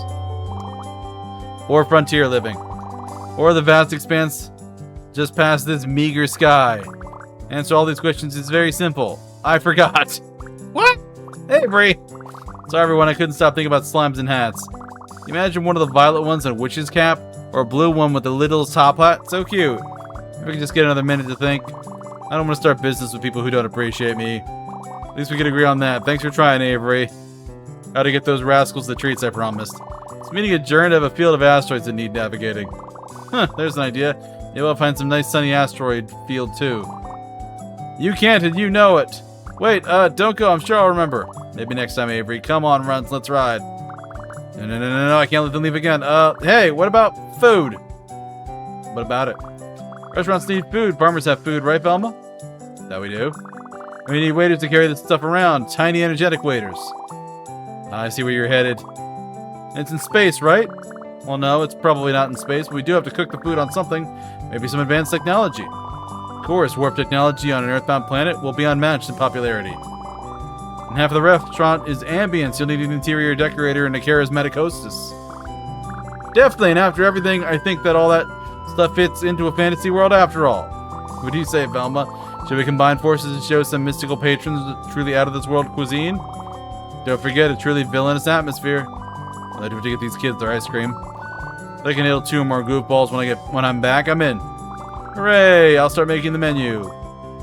Or frontier living? Or the vast expanse just past this meager sky? Answer all these questions is very simple. I forgot. What? Avery! Sorry everyone, I couldn't stop thinking about slimes and hats. Imagine one of the violet ones in a witch's cap, or a blue one with a little top hat. So cute. If we could just get another minute to think. I don't want to start business with people who don't appreciate me. At least we could agree on that. Thanks for trying, Avery. How to get those rascals the treats I promised. This meeting adjourned. I have a field of asteroids that need navigating. Huh, there's an idea. Maybe I'll find some nice sunny asteroid field too. You can't and you know it. Wait, don't go. I'm sure I'll remember. Maybe next time, Avery. Come on, Runs. Let's ride. No, I can't let them leave again. Hey, what about food? What about it? Restaurants need food. Farmers have food, right, Velma? That we do. We need waiters to carry this stuff around. Tiny, energetic waiters. I see where you're headed. It's in space, right? Well, no, it's probably not in space, but we do have to cook the food on something. Maybe some advanced technology. Of course, warp technology on an earthbound planet will be unmatched in popularity. And half of the restaurant is ambience. You'll need an interior decorator and a charismatic hostess. Definitely, and after everything, I think that all that stuff fits into a fantasy world after all. What do you say, Velma? Should we combine forces and show some mystical patrons with truly out-of-this-world cuisine? Don't forget a truly villainous atmosphere. I do have to get these kids their ice cream. If I can nail 2 more goofballs when I'm back, I'm in. Hooray! I'll start making the menu.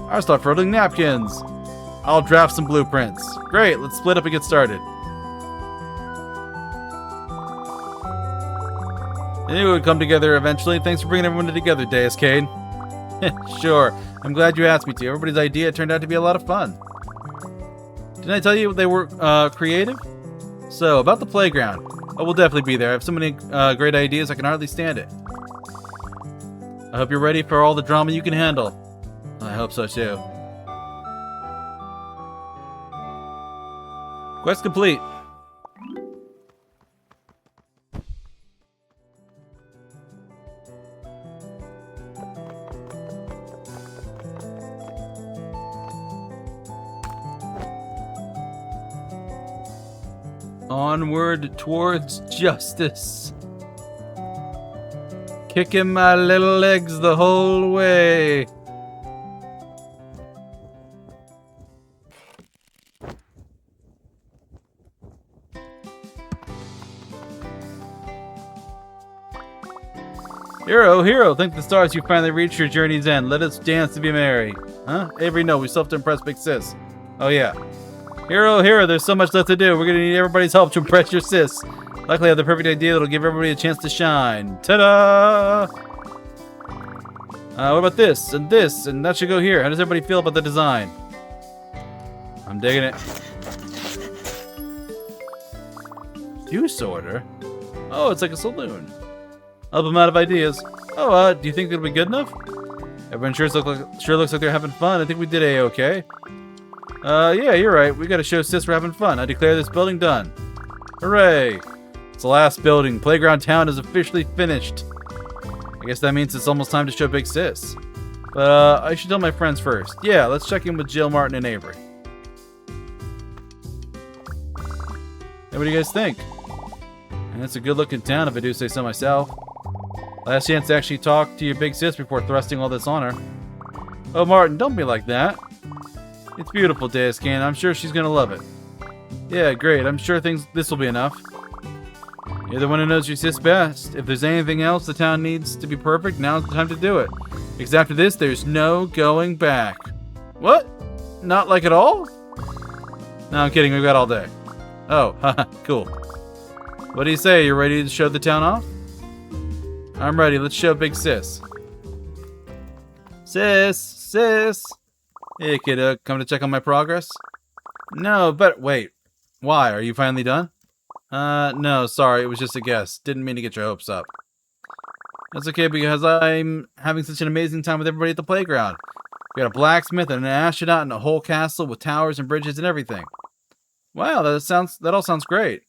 I'll start folding napkins. I'll draft some blueprints. Great, let's split up and get started. I knew it would come together eventually. Thanks for bringing everyone together, Deuscain. Sure, I'm glad you asked me to. Everybody's idea turned out to be a lot of fun. Didn't I tell you they were creative? So, about the playground. Oh, we'll definitely be there. I have so many great ideas, I can hardly stand it. I hope you're ready for all the drama you can handle. I hope so, too. Quest complete. Onward towards justice. Kicking my little legs the whole way. Hero, thank the stars you finally reached your journey's end. Let us dance to be merry. Huh? Avery, no, we still have to impress Big Sis. Oh, yeah. Hero, there's so much left to do. We're gonna need everybody's help to impress your sis. Luckily, I have the perfect idea that'll give everybody a chance to shine. Ta-da! What about this, and that should go here. How does everybody feel about the design? I'm digging it. Juice order? Oh, it's like a saloon. I'll help them out of ideas. Oh, do you think it'll be good enough? Everyone sure looks like they're having fun. I think we did A-okay. Yeah, you're right. We gotta show Sis we're having fun. I declare this building done. Hooray! It's the last building. Playground Town is officially finished. I guess that means it's almost time to show Big Sis. But, I should tell my friends first. Yeah, let's check in with Jill, Martin, and Avery. Hey, what do you guys think? And it's a good-looking town, if I do say so myself. Last chance to actually talk to your Big Sis before thrusting all this on her. Oh, Martin, don't be like that. It's beautiful, Deuscain. I'm sure she's gonna love it. Yeah, great. I'm sure this will be enough. You're the one who knows your sis best. If there's anything else the town needs to be perfect, now's the time to do it. Because after this, there's no going back. What? Not like at all? No, I'm kidding. We've got all day. Oh, haha, cool. What do you say? You ready to show the town off? I'm ready. Let's show Big Sis. Sis! Hey, kid, come to check on my progress? No, but wait. Why? Are you finally done? No, sorry, it was just a guess. Didn't mean to get your hopes up. That's okay, because I'm having such an amazing time with everybody at the playground. We got a blacksmith and an astronaut and a whole castle with towers and bridges and everything. Wow, that all sounds great.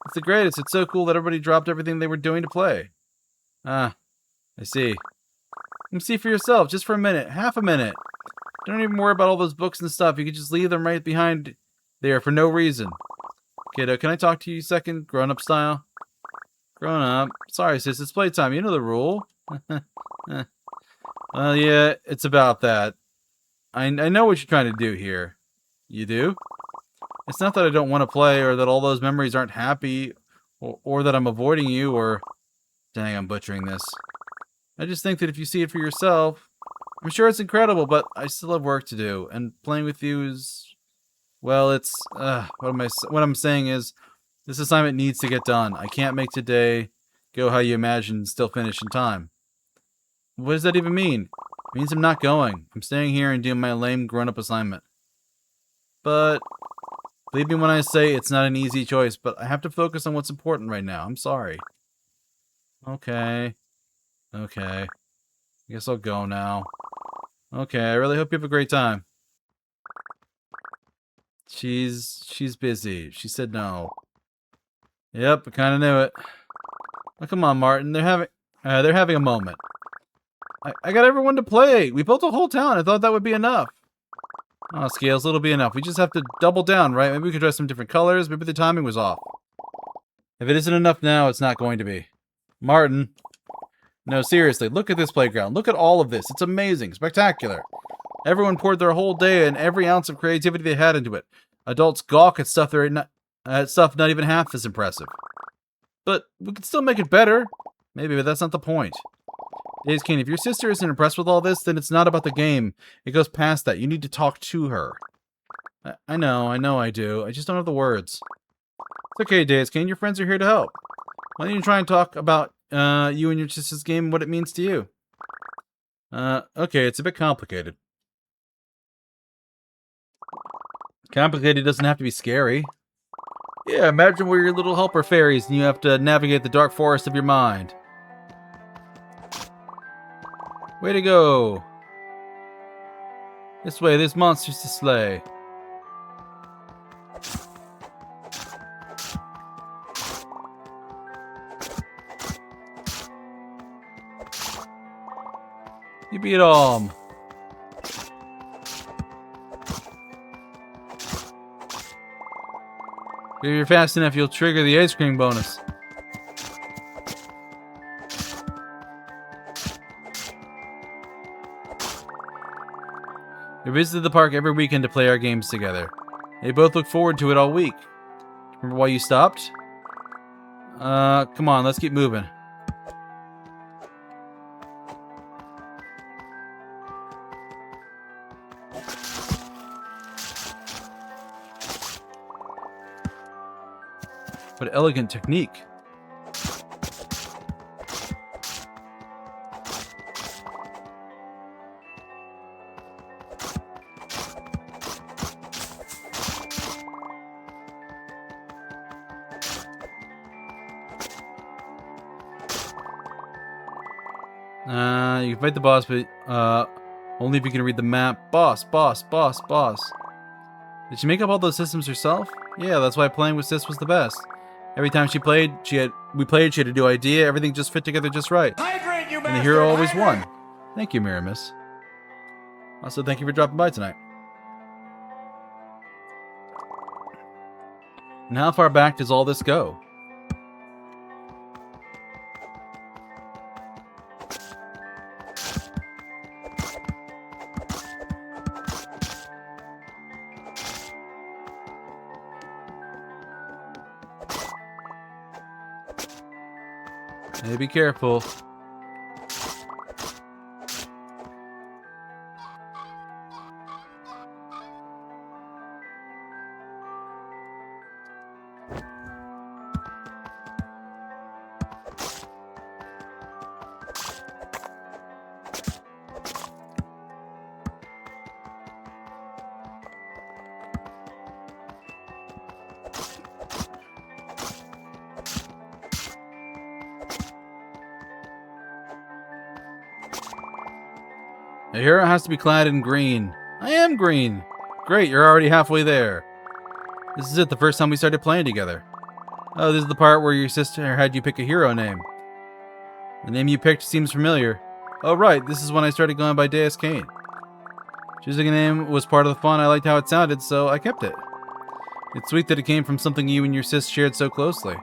It's the greatest. It's so cool that everybody dropped everything they were doing to play. Ah, I see. You see for yourself, just for a minute, half a minute. Don't even worry about all those books and stuff. You can just leave them right behind there for no reason. Kiddo, can I talk to you a second, grown-up style? Grown up. Sorry, sis, it's playtime. You know the rule. Well, yeah, it's about that. I know what you're trying to do here. You do? It's not that I don't want to play, or that all those memories aren't happy, or that I'm avoiding you, or... Dang, I'm butchering this. I just think that if you see it for yourself... I'm sure it's incredible, but I still have work to do, and playing with you is... Well, it's... what I'm saying is... This assignment needs to get done. I can't make today go how you imagine and still finish in time. What does that even mean? It means I'm not going. I'm staying here and doing my lame grown-up assignment. But... Believe me when I say it's not an easy choice, but I have to focus on what's important right now. I'm sorry. Okay. I guess I'll go now. Okay, I really hope you have a great time. She's busy. She said no. Yep, I kind of knew it. Oh, come on, Martin. They're having a moment. I got everyone to play. We built a whole town. I thought that would be enough. Oh, Scales, it'll be enough. We just have to double down, right? Maybe we could try some different colors. Maybe the timing was off. If it isn't enough now, it's not going to be. Martin. No, seriously, look at this playground. Look at all of this. It's amazing. Spectacular. Everyone poured their whole day and every ounce of creativity they had into it. Adults gawk at stuff not even half as impressive. But we could still make it better. Maybe, but that's not the point. Deuscain, if your sister isn't impressed with all this, then it's not about the game. It goes past that. You need to talk to her. I know I do. I just don't have the words. It's okay, Deuscain. Your friends are here to help. Why don't you try and talk about you and your sister's game and what it means to you? Okay, it's a bit complicated. Complicated doesn't have to be scary. Yeah, imagine we're your little helper fairies and you have to navigate the dark forest of your mind. Way to go! This way, there's monsters to slay. You beat all. If you're fast enough, you'll trigger the ice cream bonus. We visited the park every weekend to play our games together. They both look forward to it all week. Remember why you stopped? Come on, let's keep moving. What elegant technique. You can fight the boss, but only if you can read the map. Boss. Did she make up all those systems herself? Yeah, that's why playing with Sis was the best. Every time she played, she had a new idea. Everything just fit together just right. Hydrate, you and the bastard! hero always Hydrate! won. Thank you, Miramis. Also, thank you for dropping by tonight. And how far back does all this go? Hey, be careful. A hero has to be clad in green. I am green. Great, you're already halfway there. This is it, the first time we started playing together. Oh, this is the part where your sister had you pick a hero name. The name you picked seems familiar. Oh right, this is when I started going by Deuscain. Choosing a name was part of the fun. I liked how it sounded, so I kept it. It's sweet that it came from something you and your sis shared so closely.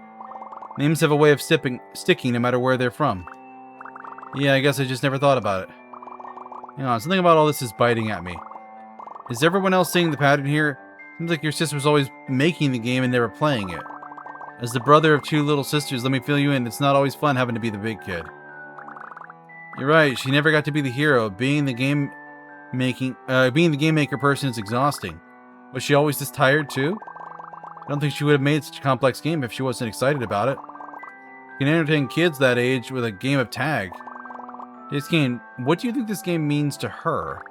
Names have a way of sticking no matter where they're from. Yeah, I guess I just never thought about it. Hang on, something about all this is biting at me. Is everyone else seeing the pattern here? Seems like your sister was always making the game and never playing it. As the brother of two little sisters, let me fill you in, it's not always fun having to be the big kid. You're right, she never got to be the hero. Being the game maker person is exhausting. Was she always this tired too? I don't think she would have made such a complex game if she wasn't excited about it. You can entertain kids that age with a game of tag. Deuscain, what do you think this game means to her?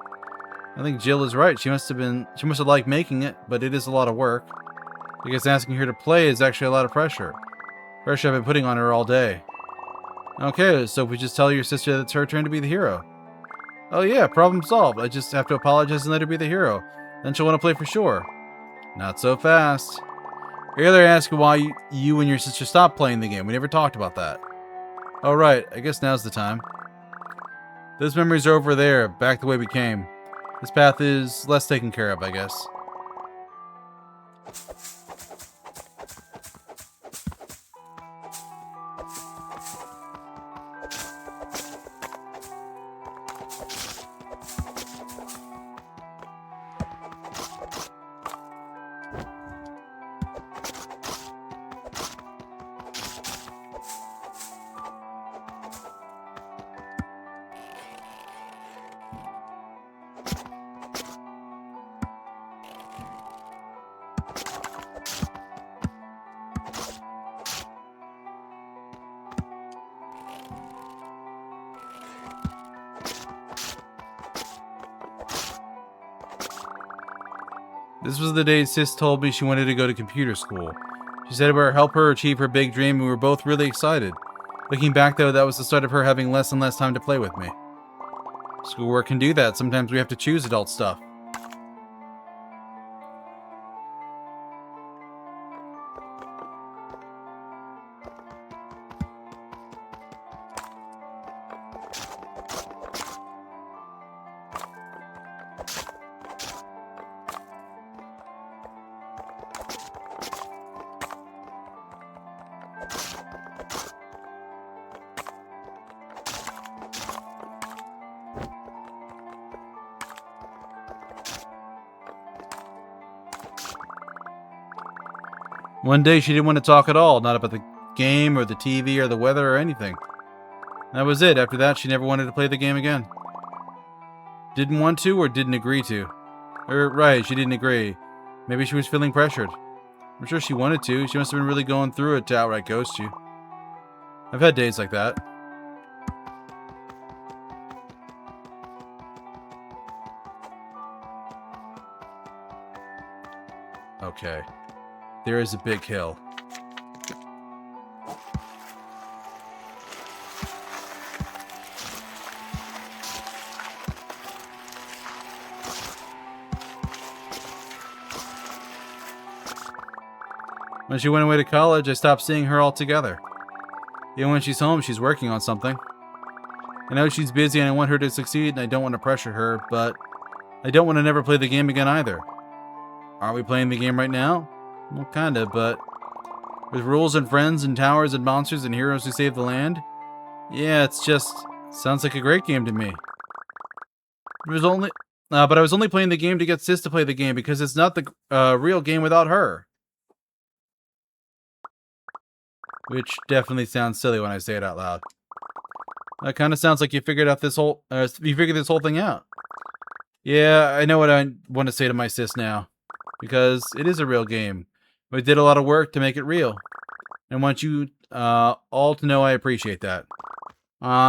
I think Jill is right. She must have liked making it, but it is a lot of work. I guess asking her to play is actually a lot of pressure. Pressure I've been putting on her all day. Okay, so if we just tell your sister that it's her turn to be the hero. Oh yeah, problem solved. I just have to apologize and let her be the hero. Then she'll want to play for sure. Not so fast. Earlier I asked why you and your sister stopped playing the game. We never talked about that. Oh right, I guess now's the time. Those memories are over there, back the way we came. This path is less taken care of, I guess. This was the day Sis told me she wanted to go to computer school. She said it would help her achieve her big dream, and we were both really excited. Looking back though, that was the start of her having less and less time to play with me. Schoolwork can do that. Sometimes we have to choose adult stuff. One day she didn't want to talk at all, not about the game or the TV or the weather or anything. That was it. After that, she never wanted to play the game again. Didn't want to or didn't agree to? Right, she didn't agree. Maybe she was feeling pressured. I'm sure she wanted to. She must have been really going through it to outright ghost you. I've had days like that. Okay. There is a big hill. When she went away to college, I stopped seeing her altogether. Even when she's home, she's working on something. I know she's busy and I want her to succeed and I don't want to pressure her, but I don't want to never play the game again either. Aren't we playing the game right now? Well, kinda, but with rules and friends and towers and monsters and heroes who save the land? Yeah, it's just sounds like a great game to me. But I was only playing the game to get Sis to play the game because it's not the real game without her. Which definitely sounds silly when I say it out loud. That kind of sounds like you figured this whole thing out. Yeah, I know what I want to say to my sis now, because it is a real game. We did a lot of work to make it real. And I want you all to know I appreciate that.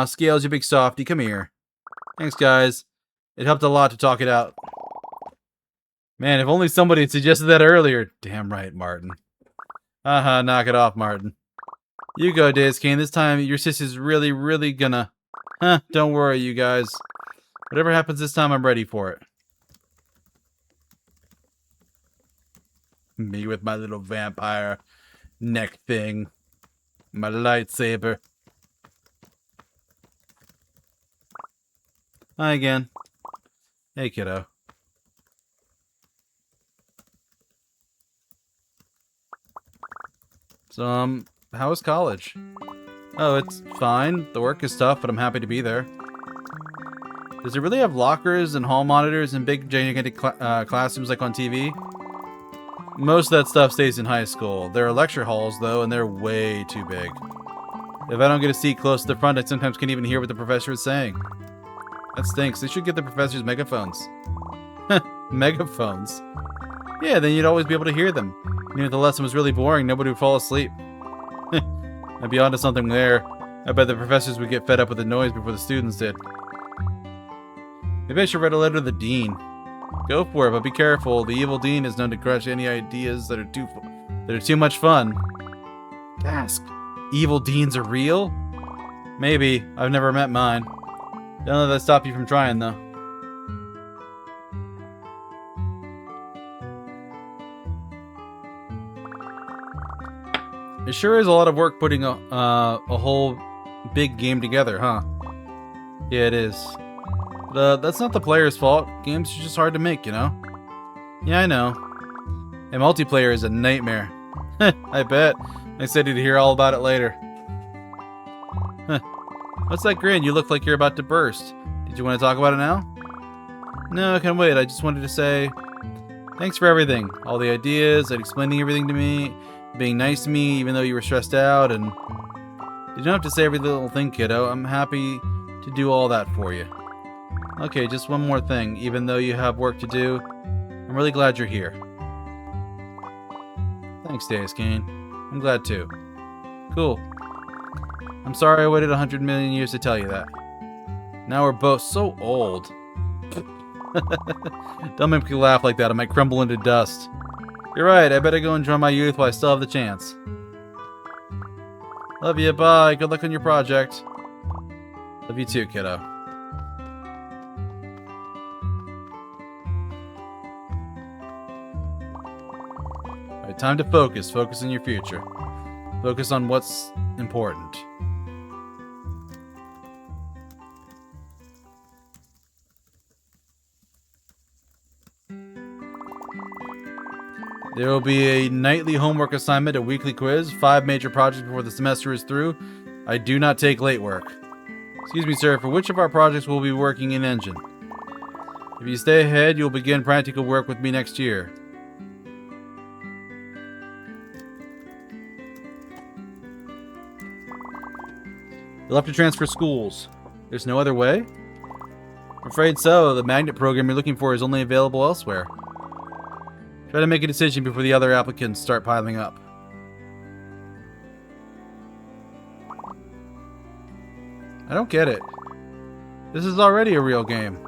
Scales, you big softy, come here. Thanks, guys. It helped a lot to talk it out. Man, if only somebody had suggested that earlier. Damn right, Martin. Knock it off, Martin. You go, Deuscain. This time, your sis is really, really gonna... don't worry, you guys. Whatever happens this time, I'm ready for it. Me with my little vampire neck thing. My lightsaber. Hi again. Hey, kiddo. So, how is college? Oh, it's fine. The work is tough, but I'm happy to be there. Does it really have lockers and hall monitors and big gigantic classrooms like on TV? Most of that stuff stays in high school. There are lecture halls, though, and they're way too big. If I don't get a seat close to the front, I sometimes can't even hear what the professor is saying. That stinks. They should get the professors megaphones. Megaphones? Yeah, then you'd always be able to hear them. Even if the lesson was really boring, nobody would fall asleep. I'd be onto something there. I bet the professors would get fed up with the noise before the students did. Maybe I should write a letter to the dean. Go for it, but be careful. The evil dean is known to crush any ideas that are too much fun. Ask. Evil deans are real? Maybe. I've never met mine. Don't let that stop you from trying, though. It sure is a lot of work putting a whole big game together, huh? Yeah, it is. But that's not the player's fault. Games are just hard to make, you know? Yeah, I know. And multiplayer is a nightmare. I bet. I'm excited to hear all about it later. What's that grin? You look like you're about to burst. Did you want to talk about it now? No, I can't wait. I just wanted to say thanks for everything. All the ideas and explaining everything to me. Being nice to me even though you were stressed out, and you don't have to say every little thing, kiddo. I'm happy to do all that for you. Okay, just one more thing. Even though you have work to do, I'm really glad you're here. Thanks, Deuscain. I'm glad too. Cool. I'm sorry I waited 100 million years to tell you that. Now we're both so old. Don't make me laugh like that. I might crumble into dust. You're right, I better go enjoy my youth while I still have the chance. Love you, bye. Good luck on your project. Love you too, kiddo. Alright, time to focus. Focus on your future. Focus on what's important. There will be a nightly homework assignment, a weekly quiz, 5 major projects before the semester is through. I do not take late work. Excuse me, sir, for which of our projects will we be working in engine? If you stay ahead, you'll begin practical work with me next year. You'll have to transfer schools. There's no other way? I'm afraid so. The magnet program you're looking for is only available elsewhere. Try to make a decision before the other applicants start piling up. I don't get it. This is already a real game.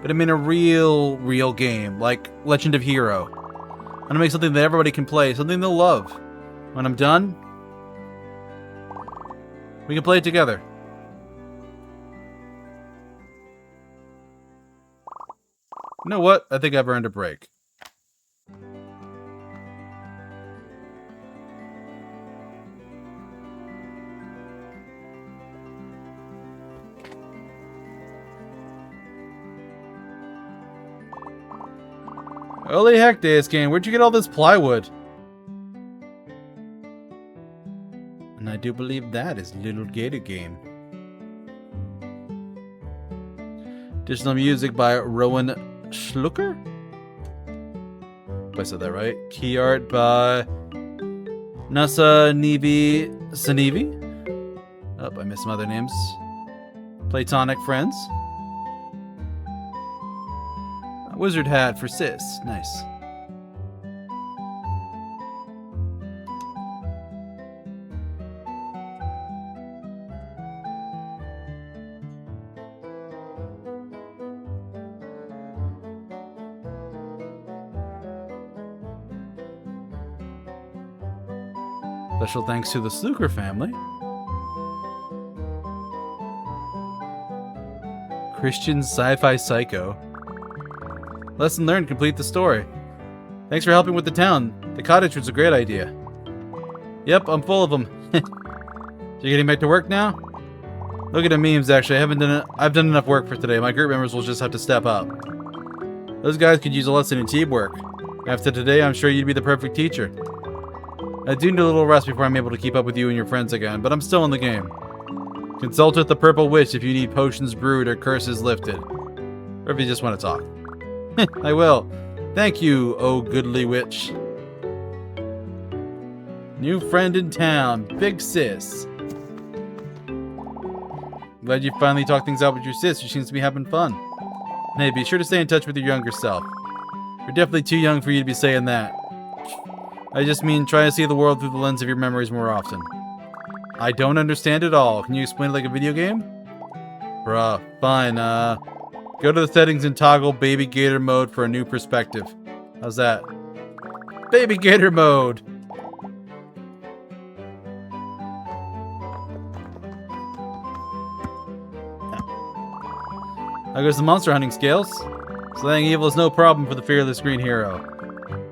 But I mean a real game, like Legend of Hero. I'm gonna make something that everybody can play, something they'll love. When I'm done, we can play it together. You know what? I think I've earned a break. Holy heck, Deuscain, where'd you get all this plywood? And I do believe that is Lil Gator Game. Additional music by Rowan Schlucker? If I said that right. Key art by Nasa Nivi Sanivi. Oh, I missed some other names. Playtonic Friends. Wizard hat for sis. Nice. Special thanks to the Sluker family. Christian sci-fi psycho. Lesson learned, complete the story. Thanks for helping with the town. The cottage was a great idea. Yep, I'm full of them. So you getting back to work now? Look at the memes, actually. I've done enough work for today. My group members will just have to step up. Those guys could use a lesson in teamwork. After today, I'm sure you'd be the perfect teacher. I do need a little rest before I'm able to keep up with you and your friends again, but I'm still in the game. Consult with the Purple Witch if you need potions brewed or curses lifted. Or if you just want to talk. I will. Thank you, oh goodly witch. New friend in town, Big Sis. Glad you finally talked things out with your sis. She seems to be having fun. Hey, be sure to stay in touch with your younger self. You're definitely too young for you to be saying that. I just mean try to see the world through the lens of your memories more often. I don't understand it all. Can you explain it like a video game? Bruh, fine. Go to the settings and toggle Baby Gator mode for a new perspective. How's that? Baby Gator mode! How goes the monster hunting skills? Slaying evil is no problem for the fearless green hero.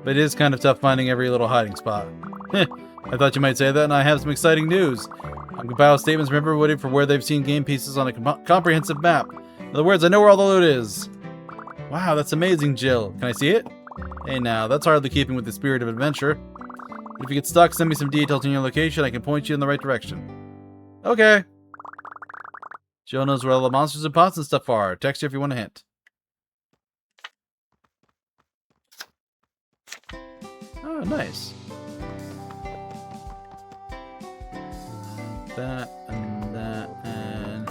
But it is kind of tough finding every little hiding spot. I thought you might say that, and I have some exciting news. I'm compiling statements from everybody for where they've seen game pieces on a comprehensive map. In other words, I know where all the loot is. Wow, that's amazing, Jill. Can I see it? Hey now, that's hardly keeping with the spirit of adventure. But if you get stuck, send me some details on your location. I can point you in the right direction. Okay. Jill knows where all the monsters and pots and stuff are. Text her if you want a hint. Oh, nice. That, and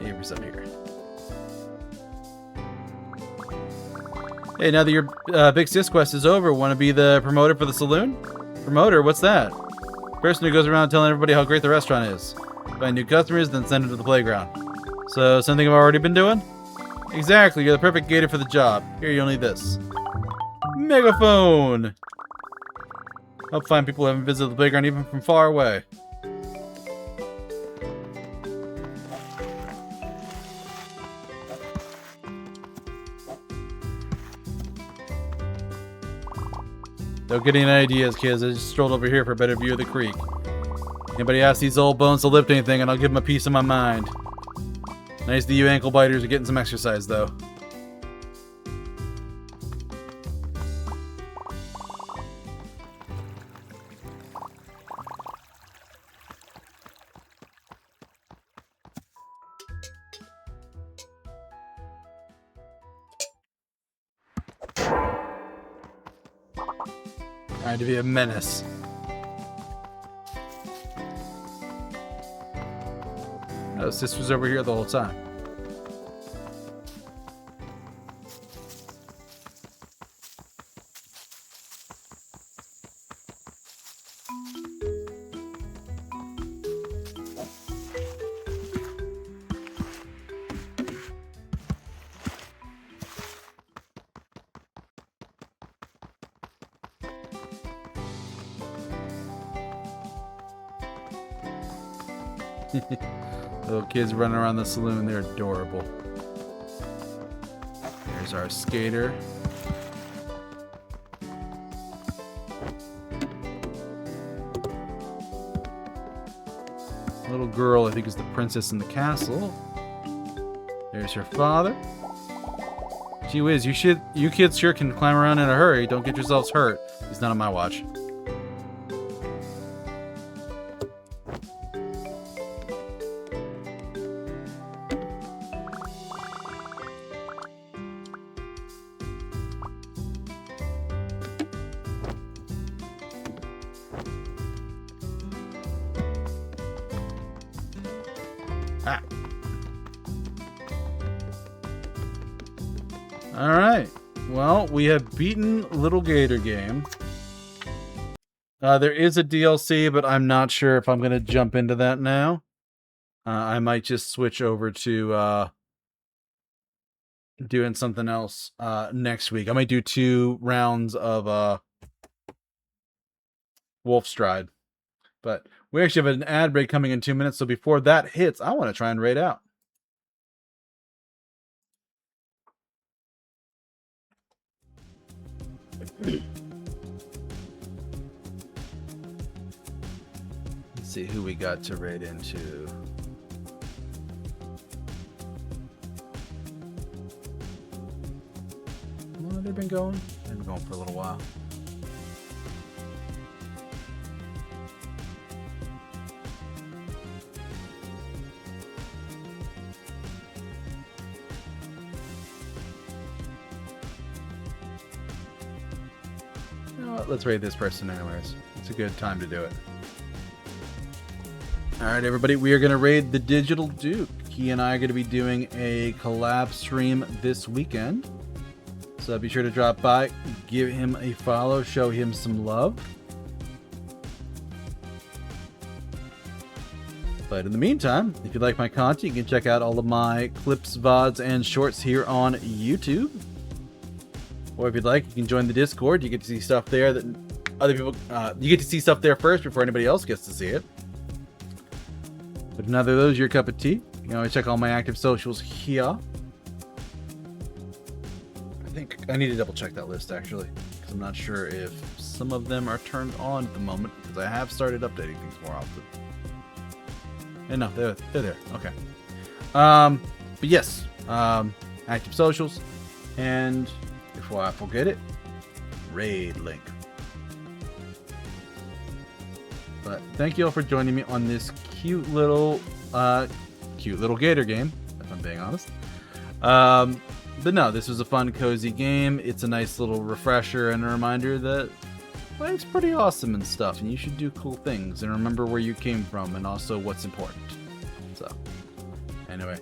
here's up here. Hey, now that your Big Sis quest is over, want to be the promoter for the saloon? Promoter? What's that? Person who goes around telling everybody how great the restaurant is. Find new customers, then send them to the playground. So, something I've already been doing? Exactly, you're the perfect gator for the job. Here, you'll need this. Megaphone! Help find people who haven't visited the playground even from far away. Don't get any ideas, kids. I just strolled over here for a better view of the creek. Anybody ask these old bones to lift anything, and I'll give them a piece of my mind. Nice that you ankle biters are getting some exercise, though. Trying to be a menace. Oh, sister's over here the whole time. Little kids running around the saloon, they're adorable. There's our skater. Little girl, I think, is the princess in the castle. There's her father. Gee whiz, you kids sure can climb around in a hurry. Don't get yourselves hurt. He's not on my watch. Ah. Alright. Well, we have beaten Lil Gator Game. There is a DLC, but I'm not sure if I'm going to jump into that now. I might just switch over to doing something else next week. I might do 2 rounds of Wolfstride. But we actually have an ad break coming in 2 minutes, so before that hits, I want to try and raid out. Let's see who we got to raid into. Well, they've been going. They've been going for a little while. You know what? Let's raid this person anyways. It's a good time to do it. Alright everybody, we are going to raid the Digital Duke. He and I are going to be doing a collab stream this weekend. So be sure to drop by, give him a follow, show him some love. But in the meantime, if you like my content, you can check out all of my clips, VODs, and shorts here on YouTube. Or if you'd like, you can join the Discord. You get to see stuff there that other people, you get to see stuff there first before anybody else gets to see it. But if neither of those are your cup of tea, you can always check all my active socials here. I think I need to double check that list actually, because I'm not sure if some of them are turned on at the moment, because I have started updating things more often. And no, they're there. Okay. But yes, active socials, and before I forget it, raid link. But thank you all for joining me on this cute little Gator game, if I'm being honest. But no, this was a fun, cozy game. It's a nice little refresher and a reminder that life's pretty awesome and stuff, and you should do cool things and remember where you came from and also what's important. So, anyway,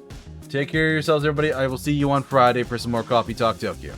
take care of yourselves, everybody. I will see you on Friday for some more Coffee Talk Tokyo.